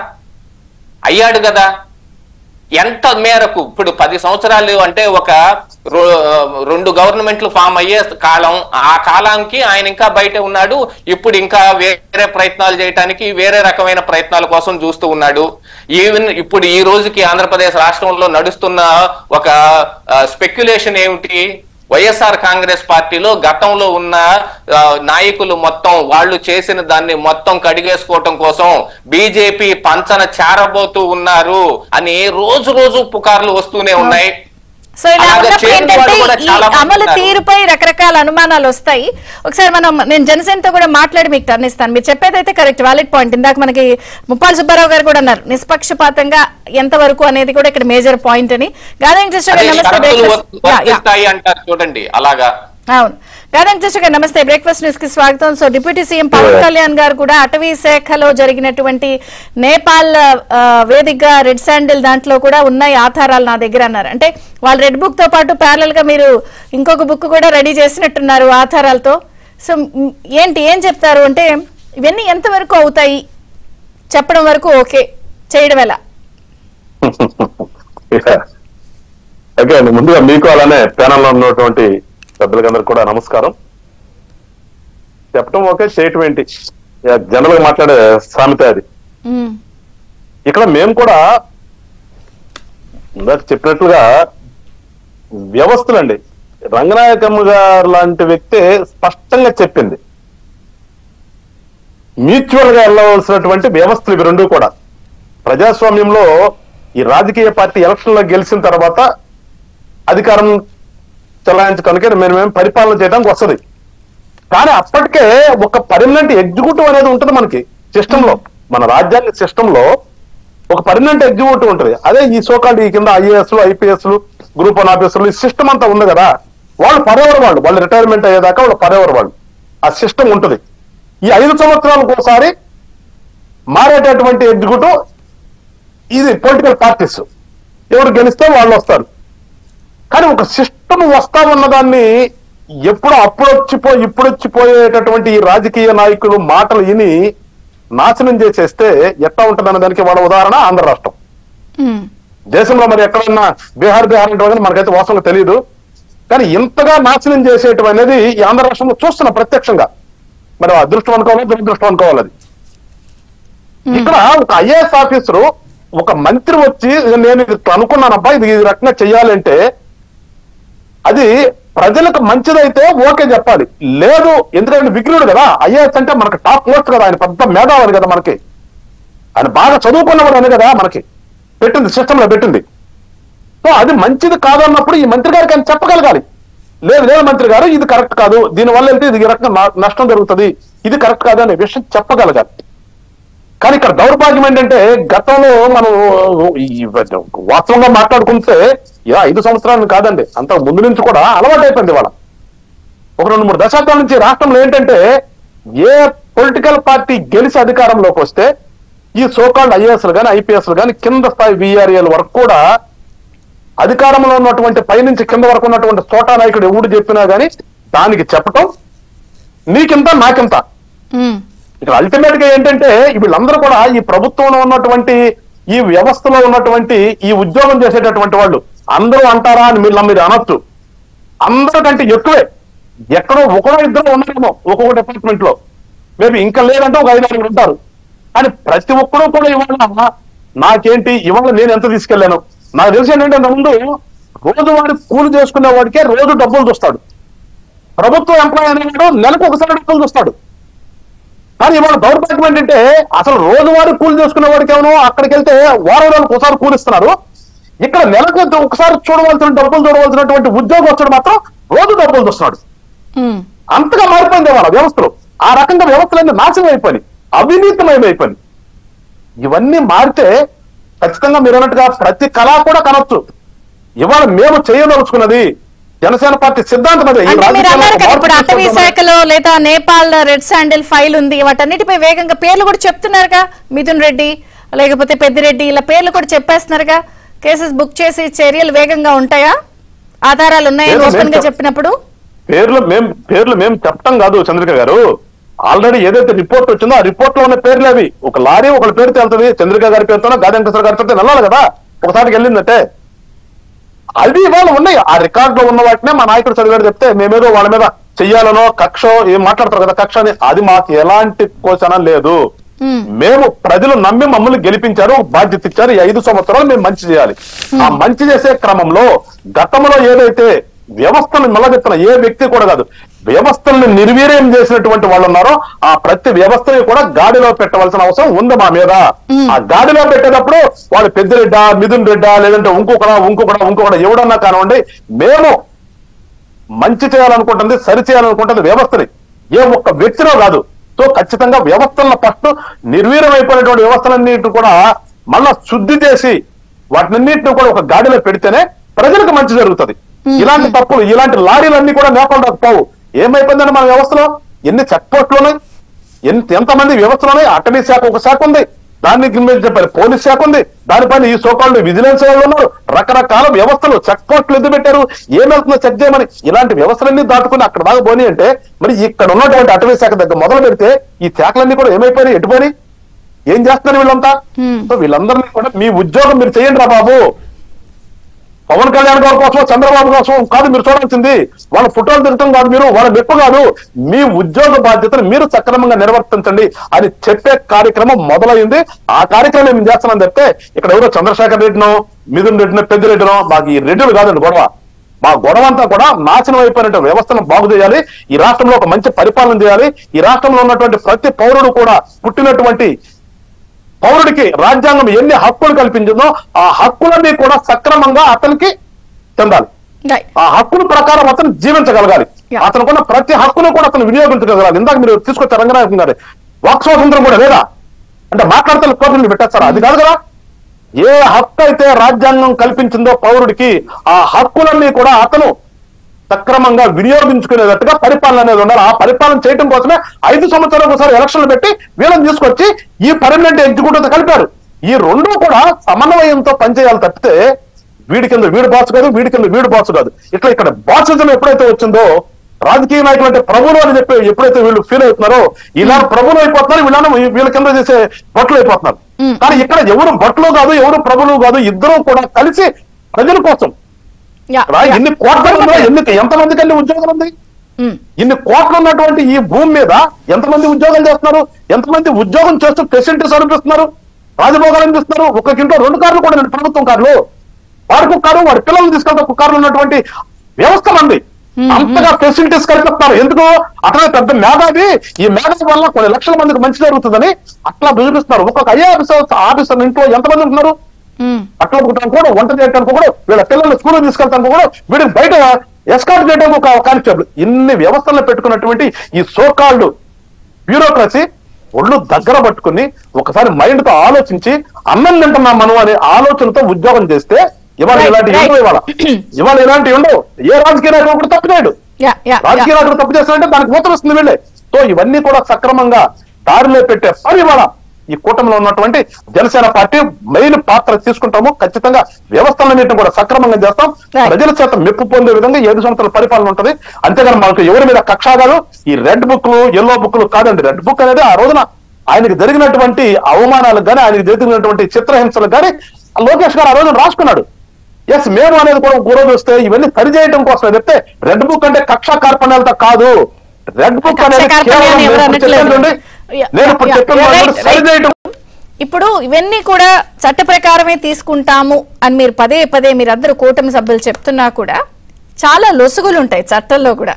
[SPEAKER 5] అయ్యాడు కదా. ఎంత మేరకు ఇప్పుడు 10 సంవత్సరాలు అంటే ఒక 2 గవర్నమెంట్లు ఫామ్ అయ్యే కాలం, ఆ కాలానికి ఆయన ఇంకా బయట ఉన్నాడు. ఇప్పుడు ఇంకా వేరే ప్రయత్నాలు చేయడానికి వేరే రకమైన ప్రయత్నాల కోసం చూస్తూ ఉన్నాడు. ఈవెన్ ఇప్పుడు ఈ రోజుకి ఆంధ్రప్రదేశ్ రాష్ట్రంలో నడుస్తున్న ఒక స్పెక్యులేషన్ ఏమిటి, వైఎస్ఆర్ కాంగ్రెస్ పార్టీలో గతంలో ఉన్న నాయకులు మొత్తం వాళ్ళు చేసిన దాన్ని మొత్తం కడిగేసుకోవటం కోసం బీజేపీ పంచన చేరబోతూ ఉన్నారు అని రోజు పుకార్లు వస్తూనే ఉన్నాయి.
[SPEAKER 1] సో ఇలా ఉన్నప్పుడు ఏంటంటే ఈ అమలు తీరుపై రకరకాల అనుమానాలు వస్తాయి. ఒకసారి నేను జనసేనతో కూడా మాట్లాడి మీకు టర్న్ ఇస్తాను. మీరు చెప్పేదైతే కరెక్ట్, వాలిడ్ పాయింట్. ఇందాక మనకి ముప్పాల సుబ్బారావు గారు కూడా అన్నారు నిష్పక్షపాతంగా ఎంతవరకు అనేది కూడా ఇక్కడ మేజర్ పాయింట్ అని.
[SPEAKER 5] చూడండి అలాగా.
[SPEAKER 1] అవును, గాదెంకృష్ణ గారు నమస్తే, బ్రేక్ఫాస్ట్ న్యూస్ కి స్వాగతం. So deputy CM Pawan Kalyan garu కూడా అటవీ శాఖలో జరిగినటువంటి నేపాల్ వేదికగా రెడ్ శాండిల్ దాంట్లో కూడా ఉన్నాయి ఆధారాలు నా దగ్గర అన్నారు. అంటే వాళ్ళు రెడ్ బుక్ తో పాటు ప్యారల్ గా మీరు ఇంకొక బుక్ కూడా రెడీ చేసినట్టున్నారు ఆధారాలతో. సో ఏం చెప్తారు అంటే ఇవన్నీ ఎంతవరకు అవుతాయి, చెప్పడం వరకు ఓకే, చేయడం ఎలా?
[SPEAKER 6] ఓకే అండి, ముందుగా మీకు అలానే ప్యానల్లో ఉన్నటువంటి సభ్యులందరికీ కూడా నమస్కారం. చెప్పడం ఓకే, చేయటం ఏంటి, జనరల్ గా మాట్లాడే సామెత అది. ఇక్కడ మేము కూడా ఇందాక చెప్పినట్లుగా వ్యవస్థలండి, రంగనాయకమ్మ గారు లాంటి వ్యక్తే స్పష్టంగా చెప్పింది మ్యూచువల్ గా వెళ్ళవలసినటువంటి వ్యవస్థలు ఇవి రెండు కూడా. ప్రజాస్వామ్యంలో ఈ రాజకీయ పార్టీ ఎలక్షన్ లో గెలిచిన తర్వాత అధికారం చలాయించడానికి మేము పరిపాలన చేయడానికి వస్తుంది. కానీ అప్పటికే ఒక పర్మనెంట్ ఎగ్జిక్యూటివ్ అనేది ఉంటుంది మనకి సిస్టమ్ లో, మన రాజ్యాంగ సిస్టమ్ లో ఒక పర్మనెంట్ ఎగ్జిక్యూటివ్ ఉంటుంది. అదే ఈ సోకాల్డ్ ఈ కింద ఐఏఎస్లు ఐపీఎస్లు గ్రూప్ 1 ఆఫీసర్లు ఈ సిస్టమ్ అంతా ఉంది కదా, వాళ్ళు పరేవర్ వాళ్ళు రిటైర్మెంట్ అయ్యేదాకా వాళ్ళు పరేవర్ ఆ సిస్టమ్ ఉంటుంది. ఈ 5 సంవత్సరాలకు ఒకసారి మారేటటువంటి ఎగ్జిక్యూటివ్ ఇది పొలిటికల్ పార్టీస్, ఎవరు గెలిస్తే వాళ్ళు వస్తారు. కానీ ఒక సిస్టమ్ వస్తా ఉన్నదాన్ని ఎప్పుడు ఇప్పుడు వచ్చిపోయేటటువంటి ఈ రాజకీయ నాయకులు మాటలు విని నాశనం చేసేస్తే ఎట్లా ఉంటుందన్న దానికి వాళ్ళ ఉదాహరణ ఆంధ్ర రాష్ట్రం. దేశంలో మరి ఎక్కడన్నా బీహార్ అంటే మనకైతే వాస్తవంగా తెలియదు, కానీ ఇంతగా నాశనం చేసేయటం అనేది ఈ ఆంధ్ర రాష్ట్రంలో చూస్తున్నా ప్రత్యక్షంగా. మరి అదృష్టం అనుకోవాలి, దురదృష్టం అనుకోవాలి. అది ఇక్కడ ఒక ఐఏఎస్ ఆఫీసరు ఒక మంత్రి వచ్చి నేను ఇది అనుకున్నానబ్బా ఇది ఈ రకంగా చెయ్యాలంటే అది ప్రజలకు మంచిదైతే ఓకే చెప్పాలి, లేదు ఎందుకంటే విఘ్నుడు కదా, ఐఏఎస్ అంటే మనకు టాప్ మోస్ట్ కదా, ఆయన పెద్ద మేధావి కదా, మనకి ఆయన బాగా చదువుకున్నవాడు అని కదా మనకి పెట్టింది సిస్టమ్ లో పెట్టింది. సో అది మంచిది కాదన్నప్పుడు ఈ మంత్రి గారికి ఆయన చెప్పగలగాలి, లేదు మంత్రి గారు ఇది కరెక్ట్ కాదు, దీనివల్ల వెళ్తే ఇది ఈ రకంగా నష్టం జరుగుతుంది, ఇది కరెక్ట్ కాదు అనే విషయం చెప్పగలగాలి. కానీ ఇక్కడ దౌర్భాగ్యం ఏంటంటే గతంలో మనం వాస్తవంగా మాట్లాడుకుంటే 5 సంవత్సరాలు కాదండి, అంత ముందు నుంచి కూడా అలవాటు అయిపోయింది. వాళ్ళ ఒక 2-3 దశాబ్దాల నుంచి రాష్ట్రంలో ఏంటంటే ఏ పొలిటికల్ పార్టీ గెలిచి అధికారంలోకి వస్తే ఈ సోకాల్డ్ ఐఏఎస్లు కానీ ఐపీఎస్లు కానీ కింద స్థాయి విఆర్ఏల వరకు కూడా అధికారంలో ఉన్నటువంటి పైనుంచి కింద వరకు ఉన్నటువంటి సోటా నాయకుడు ఎవడు చెప్పినా గానీ దానికి చెప్పటం నీకింత నాకింత. ఇక్కడ అల్టిమేట్ గా ఏంటంటే వీళ్ళందరూ కూడా ఈ ప్రభుత్వంలో ఉన్నటువంటి ఈ వ్యవస్థలో ఉన్నటువంటి ఈ ఉద్యోగం చేసేటటువంటి వాళ్ళు అందరూ అంటారా అని మీరు అనొచ్చు, అందరికంటే ఎక్కువే. ఎక్కడో ఒకరో ఇద్దరు ఉన్నారేమో ఒక్కొక్క డిపార్ట్మెంట్ లో, మేబీ ఇంకా లేదంటే ఒక 5-6 ఉంటారు. కానీ ప్రతి ఒక్కరూ కూడా ఇవాళ నాకేంటి ఇవాళ నేను ఎంత తీసుకెళ్లాను, నాకు తెలిసి ఏంటంటే ముందు రోజువారి కూలి చేసుకునే వాడికే రోజు డబ్బులు చూస్తాడు, ప్రభుత్వ ఎంప్లాయీ అనేవాడు నెలకు ఒకసారి డబ్బులు చూస్తాడు. కానీ ఇవాళ దౌర్భాగ్యం ఏంటంటే అసలు రోజువారీ కూలి చేసుకునే వాడికి ఏమో అక్కడికి వెళ్తే వారానికి ఒకసారి కూలిస్తున్నారు, ఇక్కడ నెలకు ఒకసారి డబ్బులు చూడవలసినటువంటి ఉద్యోగస్తుడు మాత్రం రోజు డబ్బులు చూస్తున్నాడు. అంతగా మారిపోయింది వాళ్ళ వ్యవస్థలు, ఆ రకంగా వ్యవస్థలన్నీ నాశనం అయిపోయి అవినీతిమయమైపోయింది. ఇవన్నీ మారితే ఖచ్చితంగా మీరు అన్నట్టుగా ప్రతి కళ కూడా కనొచ్చు. ఇవాళ మేము చేయదలుచుకున్నది జనసేన పార్టీ సిద్ధాంతం అదే.
[SPEAKER 1] ఇప్పుడు అటవీ శాఖలో లేదా నేపాల్ రెడ్ శాండిల్ ఫైల్ ఉంది, వాటన్నిటిపై వేగంగా పేర్లు కూడా చెప్తున్నారుగా, మిథున్ రెడ్డి లేకపోతే పెద్దిరెడ్డి ఇలా పేర్లు కూడా చెప్పేస్తున్నారుగా, కేసెస్ బుక్ చేసి చర్యలు వేగంగా ఉంటాయా, ఆధారాలు ఉన్నాయని ఓపెన్ గా చెప్పినప్పుడు?
[SPEAKER 6] పేర్లు మేము చెప్పటం కాదు చంద్రిక గారు, ఆల్రెడీ ఏదైతే రిపోర్ట్ వచ్చిందో ఆ రిపోర్ట్ లో ఉన్న పేర్లు అవి. ఒక లారీ ఒకటి పేరుతో వెళ్తుంది, చంద్రిక గారి పేరుతోనో గాదెంకృష్ణ గారి పేరుతో వెళ్ళాలి కదా, ఒకసారికి వెళ్ళిందంటే అది ఇవాళ ఉన్నాయి. ఆ రికార్డు లో ఉన్న వాటినే మా నాయకుడు చదివాడు చెప్తే మేమేదో వాళ్ళ మీద చెయ్యాలనో కక్షో ఏం మాట్లాడతారు కదా, కక్ష అని అది మాకు ఎలాంటి కోసన లేదు. మేము ప్రజలు నమ్మి మమ్మల్ని గెలిపించారు, బాధ్యత ఇచ్చారు, ఈ 5 సంవత్సరాలు మేము మంచి చేయాలి. ఆ మంచి చేసే క్రమంలో గతంలో ఏదైతే వ్యవస్థను మళ్ళగెత్తున్న ఏ వ్యక్తి కూడా కాదు, వ్యవస్థల్ని నిర్వీర్యం చేసినటువంటి వాళ్ళు ఉన్నారో ఆ ప్రతి వ్యవస్థని కూడా గాడిలో పెట్టవలసిన అవసరం ఉంది మా మీద. ఆ గాడిలో పెట్టేటప్పుడు వాళ్ళు పెద్దిరెడ్డా, మిథున్ రెడ్డా, లేదంటే ఇంకొకడా ఎవడన్నా కానివ్వండి, మేము మంచి చేయాలనుకుంటుంది, సరి చేయాలనుకుంటుంది వ్యవస్థని, ఏ ఒక్క వ్యక్తిలో కాదు. సో ఖచ్చితంగా వ్యవస్థలను ఫస్ట్ నిర్వీర్యం అయిపోయినటువంటి వ్యవస్థలన్నింటినీ కూడా మళ్ళా శుద్ధి చేసి వాటినన్నింటినీ కూడా ఒక గాడిలో పెడితేనే ప్రజలకు మంచి జరుగుతుంది. ఇలాంటి తప్పులు, ఇలాంటి లారీలన్నీ కూడా నేపథ్యంలో పోవు. ఏమైపోయిందండి మన వ్యవస్థలో? ఎన్ని చెక్ పోస్టులు ఉన్నాయి, ఎంతమంది వ్యవస్థలు ఉన్నాయి. అటవీ శాఖ ఒక శాఖ ఉంది, దానికి చెప్పారు పోలీస్ శాఖ ఉంది, దానిపైన ఈ సోకాళ్ళు విజిలెన్స్ వాళ్ళు ఉన్నారు, రకరకాల వ్యవస్థలు చెక్ పోస్టులు ఎందుకు పెట్టారు, ఏమెళ్తుందో చెక్ చేయమని. ఇలాంటి వ్యవస్థలన్నీ దాటుకుని అక్కడ దాకా పోనీ అంటే మరి ఇక్కడ ఉన్నటువంటి అటవీ శాఖ దగ్గర మొదలు పెడితే ఈ శాఖలన్నీ కూడా ఏమైపోయినాయి, ఎటుపోయి ఏం చేస్తున్నారు వీళ్ళంతా? సో వీళ్ళందరినీ కూడా మీ ఉద్యోగం మీరు చేయండి రా బాబు. పవన్ కళ్యాణ్ గారి కోసం, చంద్రబాబు కోసం కాదు మీరు చూడాల్సింది, వాళ్ళ ఫోటోలు తిరగటం కాదు, మీరు వాళ్ళ మెప్పు కాదు, మీ ఉద్యోగ బాధ్యతను మీరు సక్రమంగా నిర్వర్తించండి అని చెప్పే కార్యక్రమం మొదలైంది. ఆ కార్యక్రమం మేము చేస్తున్నాం చెప్తే ఇక్కడ ఎవరో చంద్రశేఖర్ రెడ్డినో, మిథున్ రెడ్డినో, పెద్దిరెడ్డినో, మాకు ఈ రెడ్డిలు కాదండి గొడవ. మా గొడవ అంతా కూడా నాశనం అయిపోయిన వ్యవస్థను బాగు చేయాలి, ఈ రాష్ట్రంలో ఒక మంచి పరిపాలన చేయాలి, ఈ రాష్ట్రంలో ఉన్నటువంటి ప్రతి పౌరుడు కూడా పుట్టినటువంటి పౌరుడికి రాజ్యాంగం ఎన్ని హక్కులు కల్పించిందో ఆ హక్కులన్నీ కూడా సక్రమంగా అతనికి చెందాలి. ఆ హక్కుల ప్రకారం అతను జీవించగలగాలి. అతనుకున్న ప్రతి హక్కును కూడా అతను వినియోగించగలగాలి. ఇందాక మీరు తీసుకొచ్చే రంగనాయకం గారు వాక్ స్వాతంత్రం కూడా లేదా అంటే మాట్లాడితే కోర్టుని పెట్టేస్తారా? అది కాదు కదా. ఏ హక్కు అయితే రాజ్యాంగం కల్పించిందో పౌరుడికి ఆ హక్కులన్నీ కూడా అతను సక్రమంగా వినియోగించుకునేటట్టుగా పరిపాలన అనేది ఉండాలి. ఆ పరిపాలన చేయడం కోసమే 5 సంవత్సరాలకు ఒకసారి ఎలక్షన్లు పెట్టి వీళ్ళని తీసుకొచ్చి ఈ పర్మనెంట్ ఎగ్జిక్యూటివ్ కలిపారు. ఈ రెండు కూడా సమన్వయంతో పనిచేయాలి తప్పితే వీడి కింద వీడు బాసు కాదు, వీడి కింద వీడు బాసు కాదు. ఇట్లా ఇక్కడ బాసిజం ఎప్పుడైతే వచ్చిందో, రాజకీయ నాయకులు అంటే ప్రభువులు అని చెప్పి ఎప్పుడైతే వీళ్ళు ఫీల్ అవుతున్నారో, ఇలా ప్రభువులు అయిపోతున్నారు, వీళ్ళ కింద చేసే బట్టలు అయిపోతున్నారు. కానీ ఇక్కడ ఎవరు బట్టలు కాదు, ఎవరు ప్రభువులు కాదు, ఇద్దరు కూడా కలిసి ప్రజల కోసం ఎన్ని కోట్ల ఎంతమందికి అన్ని ఉద్యోగాలు ఉంది, ఇన్ని కోట్లు ఉన్నటువంటి ఈ భూమి మీద ఎంతమంది ఉద్యోగాలు చేస్తున్నారు, ఎంతమంది ఉద్యోగం చేస్తూ ఫెసిలిటీస్ అనిపిస్తున్నారు, రాజభోగాలు అనిపిస్తున్నారు. ఒక్కొక్క ఇంట్లో 2 కార్లు కూడా ప్రభుత్వం కార్లు, వాడికి ఒక కారు, వాడి పిల్లల్ని తీసుకెళ్తే ఒక కార్లు ఉన్నటువంటి వ్యవస్థలు అండి. అంతగా ఫెసిలిటీస్ కల్పిస్తున్నారు. ఎందుకు? అట్లా పెద్ద మేధావి, ఈ మేధావి వల్ల కొన్ని లక్షల మందికి మంచి జరుగుతుందని అట్లా చూపిస్తున్నారు. ఒక్కొక్క ఐఏఎస్ ఆఫీసర్ ఇంట్లో ఎంతమంది ఉంటున్నారు? అట్లా కూడా వంట చేయడానికి కూడా, వీళ్ళ పిల్లల్ని స్కూల్ తీసుకెళ్తానికి కూడా, వీడికి బయట ఎస్కార్ట్ చేయడానికి ఒక కానిస్టేబుల్. ఇన్ని వ్యవస్థలను పెట్టుకున్నటువంటి ఈ సోకాల్డ్ బ్యూరోక్రసీ ఒళ్ళు దగ్గర పట్టుకుని ఒకసారి మైండ్ తో ఆలోచించి అన్నం తింటున్నాం మనం అనే ఆలోచనతో ఉద్యోగం చేస్తే ఇవాళ ఇలాంటి ఉండవు. ఇవాళ ఇలాంటి ఉండవు. ఏ రాజకీయ నాయకుడు కూడా తప్పు చేయడు. రాజకీయ నాయకుడు తప్పు చేస్తాడంటే దానికి ఊతం వస్తుంది వీళ్ళే. సో ఇవన్నీ కూడా సక్రమంగా దారిలో పెట్టే పని ఇవాళ ఈ కూటమిలో ఉన్నటువంటి జనసేన పార్టీ మెయిన్ పాత్ర తీసుకుంటాము. ఖచ్చితంగా వ్యవస్థలన్నింటినీ కూడా సక్రమంగా చేస్తాం. ప్రజల చేత మెప్పు పొందే విధంగా 7 సంవత్సరాల పరిపాలన ఉంటుంది. అంతేగాని మనకు ఎవరి మీద కక్ష కాదు. ఈ రెడ్ బుక్లు, ఎల్లో బుక్లు కాదండి. రెడ్ బుక్ అనేది ఆ రోజున ఆయనకి జరిగినటువంటి అవమానాలకు కానీ, ఆయనకి జరిగినటువంటి చిత్రహింసలకు కానీ లోకేష్ గారు ఆ రోజున రాసుకున్నాడు. ఎస్, మేము అనేది కూడా రోజు వస్తే ఇవన్నీ సరిచేయడం కోసం చెప్తే రెడ్ బుక్ అంటే కక్ష కార్పణ్యాలతో కాదు. రెడ్ బుక్ అనేది
[SPEAKER 1] ఇప్పుడు ఇవన్నీ కూడా చట్ట ప్రకారమే తీసుకుంటాము అని మీరు పదే పదే మీరందరూ కూటమి సభ్యులు చెప్తున్నా కూడా చాలా లొసుగులు ఉంటాయి చట్టంలో కూడా.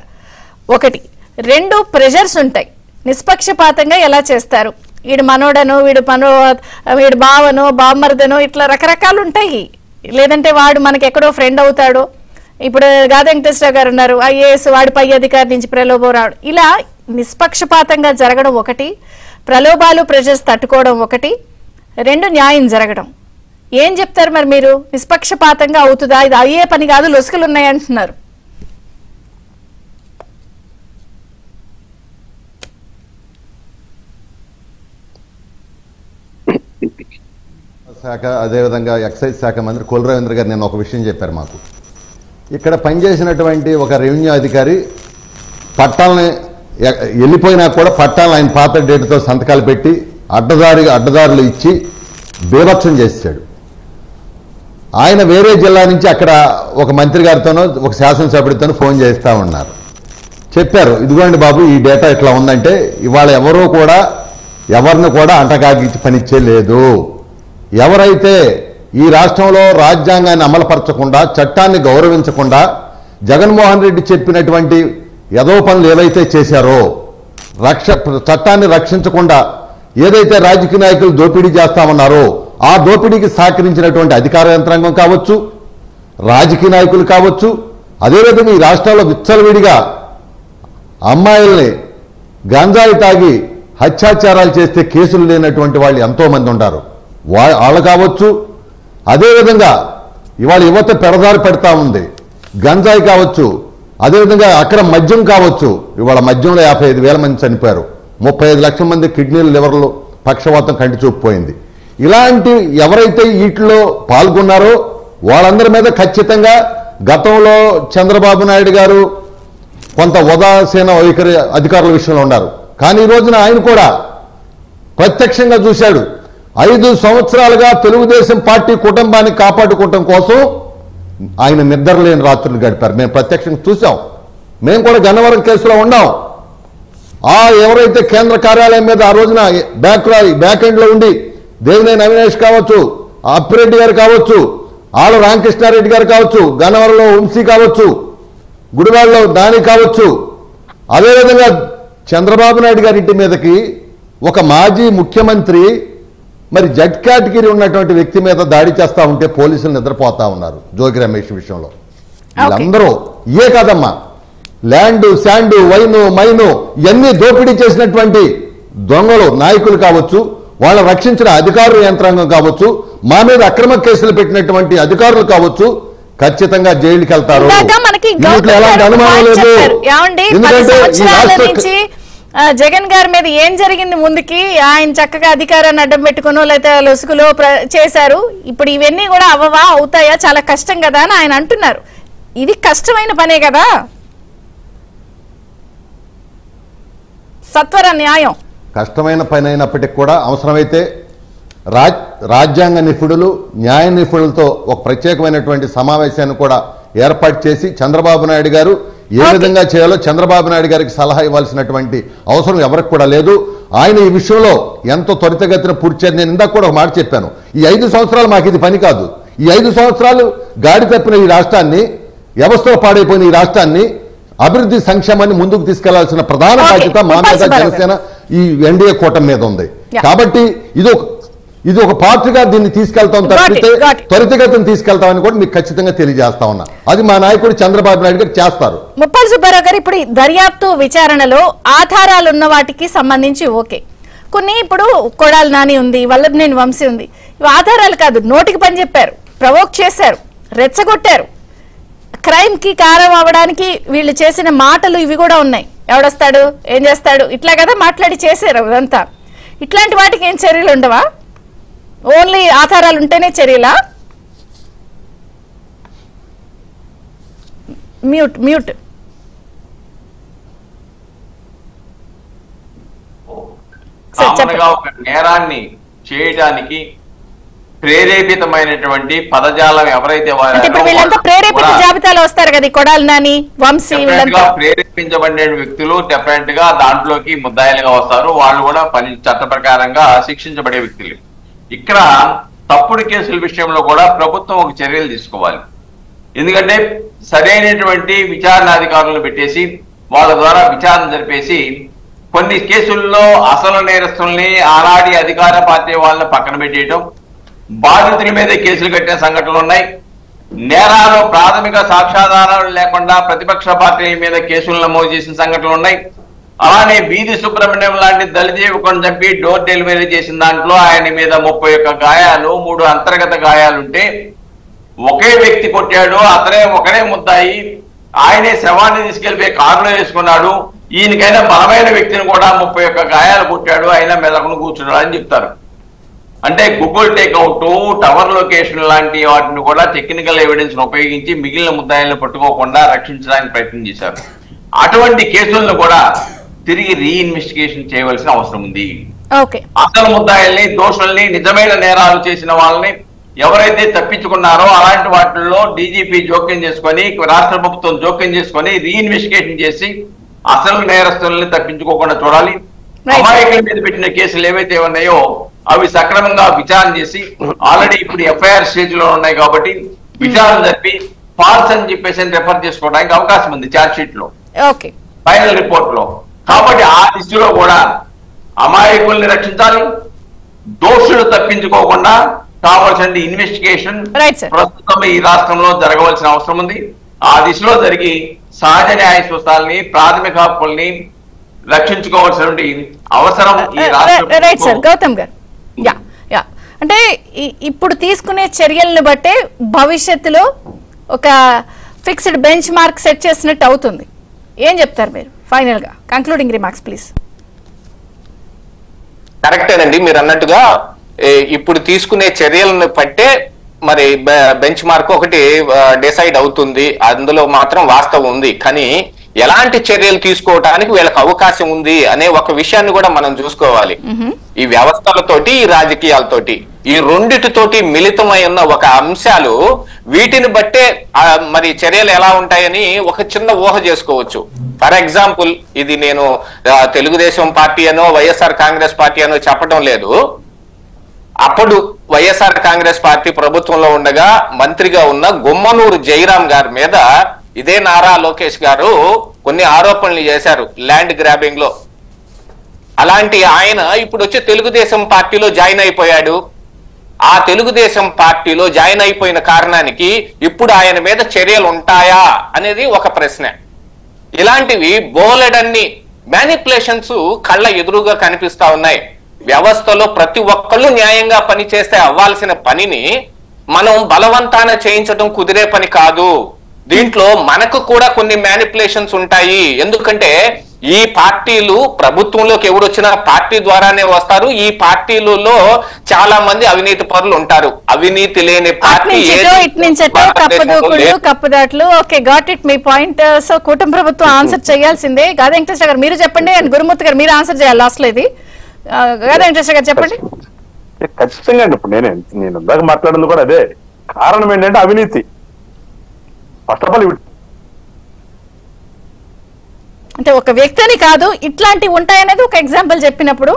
[SPEAKER 1] 1, 2 ప్రెషర్స్ ఉంటాయి. నిష్పక్షపాతంగా ఎలా చేస్తారు, వీడు మనోడను, వీడు బావను, బామ్మర్దను, ఇట్లా రకరకాలు ఉంటాయి. లేదంటే వాడు మనకి ఎక్కడో ఫ్రెండ్ అవుతాడు. ఇప్పుడు గాదె వెంకటేశ్వర గారు ఉన్నారు, ఐఏఎస్, వాడి పై అధికారి నుంచి ప్రలోభం రావడం, ఇలా నిష్పక్షపాతంగా జరగడం 1, ప్రలోభాలు ప్రెషర్స్ తట్టుకోవడం 1, 2 న్యాయం జరగడం. ఏం చెప్తారు మరి మీరు? నిష్పక్షపాతంగా అవుతుందా? ఇది అయ్యే పని కాదు, లొసుకలు ఉన్నాయంటున్నారు.
[SPEAKER 2] శాఖ, అదేవిధంగా ఎక్సైజ్ శాఖ మంత్రి కొల్లు రవీంద్ర గారు నేను ఒక విషయం చెప్పారు మాకు. ఇక్కడ పనిచేసినటువంటి ఒక రెవెన్యూ అధికారి పట్టాలని వెళ్ళిపోయినా కూడా పట్టాలను ఆయన పాత డేట్తో సంతకాలు పెట్టి అడ్డదారులు ఇచ్చి బీభత్సం చేశాడు. ఆయన వేరే జిల్లా నుంచి అక్కడ ఒక మంత్రి గారితోనో ఒక శాసనసభ్యుడితోనో ఫోన్ చేస్తూ ఉన్నారు. చెప్పారు, ఇదిగోండి బాబు ఈ డేటా ఇట్లా ఉందంటే ఇవాళ ఎవరూ కూడా ఎవరిని కూడా అంటగాగించి పనిచ్చేయలేదు. ఎవరైతే ఈ రాష్ట్రంలో రాజ్యాంగాన్ని అమలుపరచకుండా, చట్టాన్ని గౌరవించకుండా జగన్మోహన్ రెడ్డి చెప్పినటువంటి యదో పనులు ఏవైతే చేశారో చట్టాన్ని రక్షించకుండా ఏదైతే రాజకీయ నాయకులు దోపిడీ చేస్తామన్నారో ఆ దోపిడీకి సహకరించినటువంటి అధికార యంత్రాంగం కావచ్చు, రాజకీయ నాయకులు కావచ్చు, అదేవిధంగా ఈ రాష్ట్రాల్లో విచ్చలవిడిగా అమ్మాయిల్ని గంజాయి తాగి హత్యాచారాలు చేస్తే కేసులు లేనటువంటి వాళ్ళు ఎంతోమంది ఉంటారు, వాళ్ళు కావచ్చు. అదేవిధంగా ఇవాళ యువత పెడదారి పెడతా ఉంది, గంజాయి కావచ్చు, అదేవిధంగా అక్రమ మద్యం కావచ్చు. ఇవాళ మద్యంలో 55,000 మంది చనిపోయారు, 35 లక్షల మంది కిడ్నీలు, లివర్లు, పక్షవాతం, కంటి చూపు పోయింది. ఇలాంటి ఎవరైతే వీటిలో పాల్గొన్నారో వాళ్ళందరి మీద ఖచ్చితంగా గతంలో చంద్రబాబు నాయుడు గారు కొంత ఉదాసీన వైఖరి అధికారుల విషయంలో ఉన్నారు. కానీ ఈ రోజున ఆయన కూడా ప్రత్యక్షంగా చూశాడు. 5 సంవత్సరాలుగా తెలుగుదేశం పార్టీ కుటుంబాన్ని కాపాడుకోవటం కోసం ఆయన నిద్రలేని రాత్రులు గడిపారు. మేము ప్రత్యక్షంగా చూసాం. మేము కూడా గన్నవరం కేసులో ఉన్నాం. ఎవరైతే కేంద్ర కార్యాలయం మీద ఆ రోజున బ్యాక్ ఎండ్ లో ఉండి దేవినేని అవినాష్ కావచ్చు, అప్పిరెడ్డి గారు కావచ్చు, ఆళ్ళ రామకృష్ణారెడ్డి గారు కావచ్చు, గన్నవరంలో వంశీ కావచ్చు, గుడివాడలో దాని కావచ్చు, అదేవిధంగా చంద్రబాబు నాయుడు గారి ఇంటి మీదకి ఒక మాజీ ముఖ్యమంత్రి మరి జడ్ కేటగిరీ ఉన్నటువంటి వ్యక్తి మీద దాడి చేస్తా ఉంటే పోలీసులు నిద్రపోతా ఉన్నారు. జోగి రమేష్ విషయంలో వీళ్ళందరూ ఏ కాదమ్మా, ల్యాండ్, శాండ్, వైను, మైను ఇవన్నీ దోపిడీ చేసినటువంటి దొంగలు నాయకులు కావచ్చు, వాళ్ళ రక్షించిన అధికారుల యంత్రాంగం కావచ్చు, మా మీద అక్రమ కేసులు పెట్టినటువంటి అధికారులు కావచ్చు, ఖచ్చితంగా జైలుకి వెళ్తారు. ఎలాంటి అనుమానం లేదు. ఎందుకంటే
[SPEAKER 1] జగన్ గారి మీద ఏం జరిగింది ముందుకి ఆయన చక్కగా అధికారాన్ని అడ్డం పెట్టుకునో లేకపోతే లొసుగులో చేశారు. ఇప్పుడు ఇవన్నీ కూడా అవ్వవా, అవుతాయా, చాలా కష్టం కదా అని ఆయన అంటున్నారు. ఇది కష్టమైన పనే కదా, సత్వర న్యాయం.
[SPEAKER 2] కష్టమైన పని అయినప్పటికీ కూడా అవసరమైతే రాజ్యాంగ నిపుణులు, న్యాయ నిపుణులతో ఒక ప్రత్యేకమైనటువంటి సమావేశాన్ని కూడా ఏర్పాటు చేసి చంద్రబాబు నాయుడు గారు ఏ విధంగా చేయాలో చంద్రబాబు నాయుడు గారికి సలహా ఇవ్వాల్సినటువంటి అవసరం ఎవరికి కూడా లేదు. ఆయన ఈ విషయంలో ఎంతో త్వరితగతిన పూర్తి చేయాలి. నేను ఇందాక కూడా ఒక మాట చెప్పాను, ఈ 5 సంవత్సరాలు మాకు ఇది పని కాదు. ఈ 5 సంవత్సరాలు గాడి తప్పిన ఈ రాష్ట్రాన్ని, వ్యవస్థలో పాడైపోయిన ఈ రాష్ట్రాన్ని అభివృద్ధి సంక్షేమాన్ని ముందుకు తీసుకెళ్లాల్సిన ప్రధాన బాధ్యత మా మీద, జనసేన ఈ ఎన్డీఏ కూటమి మీద ఉంది. కాబట్టి ఇది ఒక పార్టీగా దీన్ని తీసుకెళ్తాం తప్పితే త్వరితగతిని తీసుకెళ్తామని కూడా మీకు ఖచ్చితంగా తెలియజేస్తా ఉన్నా. అది మా నాయకుడు చంద్రబాబు నాయుడు గారు చేస్తారు.
[SPEAKER 1] ముప్పల్ సుబ్బారావు గారు, ఇప్పుడు దర్యాప్తు విచారణలో ఆధారాలు ఉన్న వాటికి సంబంధించి ఓకే, కొన్ని ఇప్పుడు కొడాలి నాని ఉంది, వల్లభనేని వంశీ ఉంది, ఇవి ఆధారాలు కాదు, నోటికి పని చెప్పారు, ప్రవోక్ చేశారు, రెచ్చగొట్టారు, క్రైమ్ కి కారణం అవ్వడానికి వీళ్ళు చేసిన మాటలు ఇవి కూడా ఉన్నాయి. ఎవడొస్తాడు, ఏం చేస్తాడు, ఇట్లా కదా మాట్లాడి చేశారు అదంతా. ఇట్లాంటి వాటికి ఏం చర్యలు ఉండవా? ఓన్లీ ఆధారాలు ఉంటేనే చర్యలా? మ్యూట్
[SPEAKER 3] ఒక నేరాన్ని చేయడానికి ప్రేరేపితమైనటువంటి పదజాలం ఎవరైతే
[SPEAKER 1] ప్రేరేపిత జాబితాలో వస్తారు కదా, కొడాలి నాని, వంశీ,
[SPEAKER 3] ప్రేరేపించబడిన వ్యక్తులు డెఫినెట్ గా దాంట్లోకి ముద్దాయిలుగా వస్తారు. వాళ్ళు కూడా చట్ట ప్రకారంగా శిక్షించబడే వ్యక్తులు. ఇక్కడ తప్పుడు కేసుల విషయంలో కూడా ప్రభుత్వం ఒక చర్యలు తీసుకోవాలి. ఎందుకంటే సరైనటువంటి విచారణాధికారులను పెట్టేసి వాళ్ళ ద్వారా విచారణ జరిపేసి కొన్ని కేసుల్లో అసలు నేరస్తుల్ని ఆనాటి అధికార పార్టీ వాళ్ళని పక్కన పెట్టేయటం, బాధితుల మీద కేసులు కట్టిన సంఘటనలు ఉన్నాయి. నేరాలు ప్రాథమిక సాక్ష్యాధారాలు లేకుండా ప్రతిపక్ష పార్టీ మీద కేసులు నమోదు చేసిన సంఘటనలు ఉన్నాయి. అలానే వీధి సుబ్రహ్మణ్యం లాంటి దళిత యువకుని చంపి డోర్ డెలివరీ చేసిన దాంట్లో ఆయన మీద 31 గాయాలు, 3 అంతర్గత గాయాలుంటే ఒకే వ్యక్తి కొట్టాడు, అతనే ఒకడే ముద్దాయి, ఆయనే శవాన్ని తీసుకెళ్లిపోయి కారులో వేసుకున్నాడు, ఈయనకైనా బలమైన వ్యక్తిని కూడా 31 గాయాలు కొట్టాడు, అయినా మెదకును కూర్చున్నాడు అని చెప్తారు. అంటే గూగుల్ టేక్అవుట్, టవర్ లొకేషన్ లాంటి వాటిని కూడా టెక్నికల్ ఎవిడెన్స్ ఉపయోగించి మిగిలిన ముద్దాయిలను పట్టుకోకుండా రక్షించడానికి ప్రయత్నం చేశారు. అటువంటి కేసులను కూడా తిరిగి రీఇన్వెస్టిగేషన్ చేయవలసిన అవసరం ఉంది. అసలు ముద్దాయిల్ని, దోషుల్ని, నిజమైన నేరాలు చేసిన వాళ్ళని ఎవరైతే తప్పించుకున్నారో అలాంటి వాటిల్లో డీజీపీ జోక్యం చేసుకొని, రాష్ట్ర ప్రభుత్వం జోక్యం చేసుకొని రీఇన్వెస్టిగేషన్ చేసి అసలు నేరస్తుల్ని తప్పించుకోకుండా చూడాలి. అమాయకుల మీద పెట్టిన కేసులు ఏవైతే ఉన్నాయో అవి సక్రమంగా విచారణ చేసి, ఆల్రెడీ ఇప్పుడు ఎఫ్ఐఆర్ స్టేజ్ లో ఉన్నాయి కాబట్టి విచారణ జరిపి ఫాల్స్ అని చెప్పేసి రెఫర్ చేసుకోవడానికి అవకాశం ఉంది ఛార్జ్ షీట్ లో,
[SPEAKER 1] ఓకే,
[SPEAKER 3] ఫైనల్ రిపోర్ట్ లో. కాబట్టి ఆ దిశలో కూడా అమాయకుల్ని రక్షించాలి, దోషులు తప్పించుకోకుండా కావాల్సిన ఇన్వెస్టిగేషన్ ప్రస్తుతం ఈ రాష్ట్రంలో జరగవలసిన అవసరం ఉంది. ఆ దిశలో జరిగి సహజ న్యాయ వ్యవస్థల్ని, ప్రాథమిక హక్కుల్ని రక్షించుకోవాల్సినటువంటి అవసరం ఈ రాష్ట్రం.
[SPEAKER 1] గౌతమ్ గారు, అంటే ఇప్పుడు తీసుకునే చర్యలను బట్టే భవిష్యత్తులో ఒక ఫిక్స్డ్ బెంచ్ మార్క్ సెట్ చేసినట్టు అవుతుంది. ఏం చెప్తారు మీరు ఫైనల్ గా? Concluding remarks please.
[SPEAKER 5] కరెక్టేనండి మీరు అన్నట్టుగా, ఇప్పుడు తీసుకునే చర్యలను బట్టే మరి బెంచ్ మార్క్ ఒకటి డిసైడ్ అవుతుంది, అందులో మాత్రం వాస్తవం ఉంది. కానీ ఎలాంటి చర్యలు తీసుకోవడానికి వీళ్ళకి అవకాశం ఉంది అనే ఒక విషయాన్ని కూడా మనం చూసుకోవాలి. ఈ వ్యవస్థలతోటి, ఈ రాజకీయాలతోటి, ఈ రెండిటితోటి మిళితమై ఉన్న ఒక అంశాలు, వీటిని బట్టే మరి చర్యలు ఎలా ఉంటాయని ఒక చిన్న ఊహ చేసుకోవచ్చు. ఫర్ ఎగ్జాంపుల్, ఇది నేను తెలుగుదేశం పార్టీ అనో వైఎస్ఆర్ కాంగ్రెస్ పార్టీ అనో చెప్పడం లేదు. అప్పుడు వైఎస్ఆర్ కాంగ్రెస్ పార్టీ ప్రభుత్వంలో ఉండగా మంత్రిగా ఉన్న గుమ్మనూరు జయరాం గారి మీద ఇదే నారా లోకేష్ గారు కొన్ని ఆరోపణలు చేశారు ల్యాండ్ గ్రాబింగ్ లో. అలాంటి ఆయన ఇప్పుడు వచ్చి తెలుగుదేశం పార్టీలో జాయిన్ అయిపోయాడు. ఆ తెలుగుదేశం పార్టీలో జాయిన్ అయిపోయిన కారణానికి ఇప్పుడు ఆయన మీద చర్యలు ఉంటాయా అనేది ఒక ప్రశ్న. ఇలాంటివి బోలెడన్ని మ్యానిపులేషన్స్ కళ్ళ ఎదురుగా కనిపిస్తా ఉన్నాయి. వ్యవస్థలో ప్రతి ఒక్కళ్ళు న్యాయంగా పని చేస్తే అవ్వాల్సిన పనిని మనం బలవంతాన చేయించడం కుదిరే పని కాదు. దీంట్లో మనకు కూడా కొన్ని మ్యానిపులేషన్స్ ఉంటాయి. ఎందుకంటే ఈ పార్టీలు ప్రభుత్వంలోకి ఎవరొచ్చినా పార్టీ ద్వారానే వస్తారు. ఈ పార్టీలలో చాలా మంది అవినీతి పరులు ఉంటారు. అవినీతి లేని పార్టీ
[SPEAKER 1] కప్పుదాట్లు. ఓకే, గాట్ ఇట్, మీ పాయింట్. సో కూటమి ప్రభుత్వం ఆన్సర్ చేయాల్సిందే. గాదే వెంకటేశ్వర గారు మీరు చెప్పండి, అండ్ గురుమూర్తి గారు మీరు ఆన్సర్ చేయాలి లాస్ట్ లో. ఇది గాదే వెంకటేశ్వర గారు చెప్పండి.
[SPEAKER 6] ఖచ్చితంగా అండి. ఇప్పుడు నేను ఇందాక మాట్లాడింది కూడా అదే. కారణం ఏంటంటే అవినీతి. ఫస్ట్ ఆఫ్ ఆల్
[SPEAKER 1] అంటే ఒక వ్యక్తిని కాదు, ఇట్లాంటివి ఉంటాయనేది ఒక ఎగ్జాంపుల్ చెప్పినప్పుడు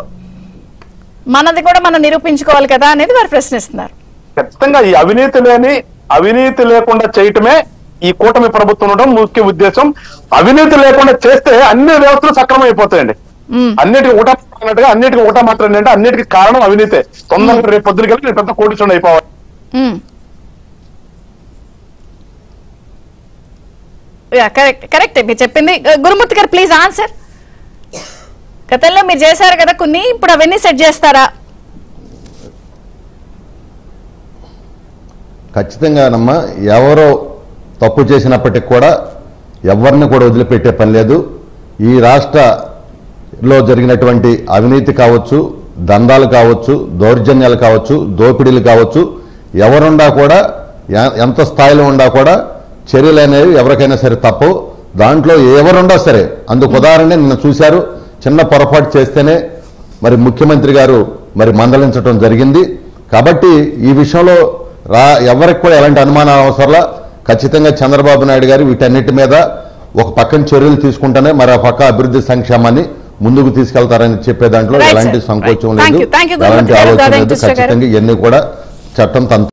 [SPEAKER 1] మనది కూడా మనం నిరూపించుకోవాలి కదా అనేది వారు ప్రశ్నిస్తున్నారు.
[SPEAKER 6] ఖచ్చితంగా ఈ అవినీతి లేకుండా చేయటమే ఈ కూటమి ప్రభుత్వం ఉండడం ముఖ్య ఉద్దేశం. అవినీతి లేకుండా చేస్తే అన్ని వ్యవస్థలు సక్రమం అయిపోతాయండి. అన్నిటికీ ఊటా మాట్లాడినట్టుగా అన్నిటికీ ఊటా మాట్లాడి అంటే అన్నిటికీ కారణం అవినీతే. తొందరగా రేపు పొద్దున కలిసి నేను పెద్ద కోటీశ్వరుడు అయిపోవాలి.
[SPEAKER 1] కరెక్ట్ మీరు చెప్పింది. గురుమూర్తి గారు ప్లీజ్ ఆన్సర్. గతంలో మీరు చేశారు కదా కొన్ని, ఇప్పుడు అవన్నీ సెట్ చేస్తారా?
[SPEAKER 2] ఖచ్చితంగానమ్మా. ఎవరో తప్పు చేసినప్పటికి కూడా ఎవరిని కూడా వదిలిపెట్టే పని లేదు. ఈ రాష్ట్రలో జరిగినటువంటి అవినీతి కావచ్చు, దందాలు కావచ్చు, దౌర్జన్యాలు కావచ్చు, దోపిడీలు కావచ్చు, ఎవరుండా కూడా ఎంత స్థాయిలో ఉండా కూడా చర్యలు అనేవి ఎవరికైనా సరే తప్పవు. దాంట్లో ఎవరుండా సరే. అందుకు ఉదాహరణ నిన్న చూశారు, చిన్న పొరపాటు చేస్తేనే మరి ముఖ్యమంత్రి గారు మరి మందలించడం జరిగింది. కాబట్టి ఈ విషయంలో ఎవరికి కూడా ఎలాంటి అనుమానం అవసరంలా. ఖచ్చితంగా చంద్రబాబు నాయుడు గారు వీటన్నిటి మీద ఒక పక్కన చర్యలు తీసుకుంటేనే మరి ఆ పక్క అభివృద్ధి సంక్షేమాన్ని ముందుకు తీసుకెళ్తారని చెప్పే దాంట్లో ఎలాంటి సంకోచం లేదు, ఎలాంటి ఆలోచన లేదు. ఖచ్చితంగా ఇవన్నీ కూడా చట్టం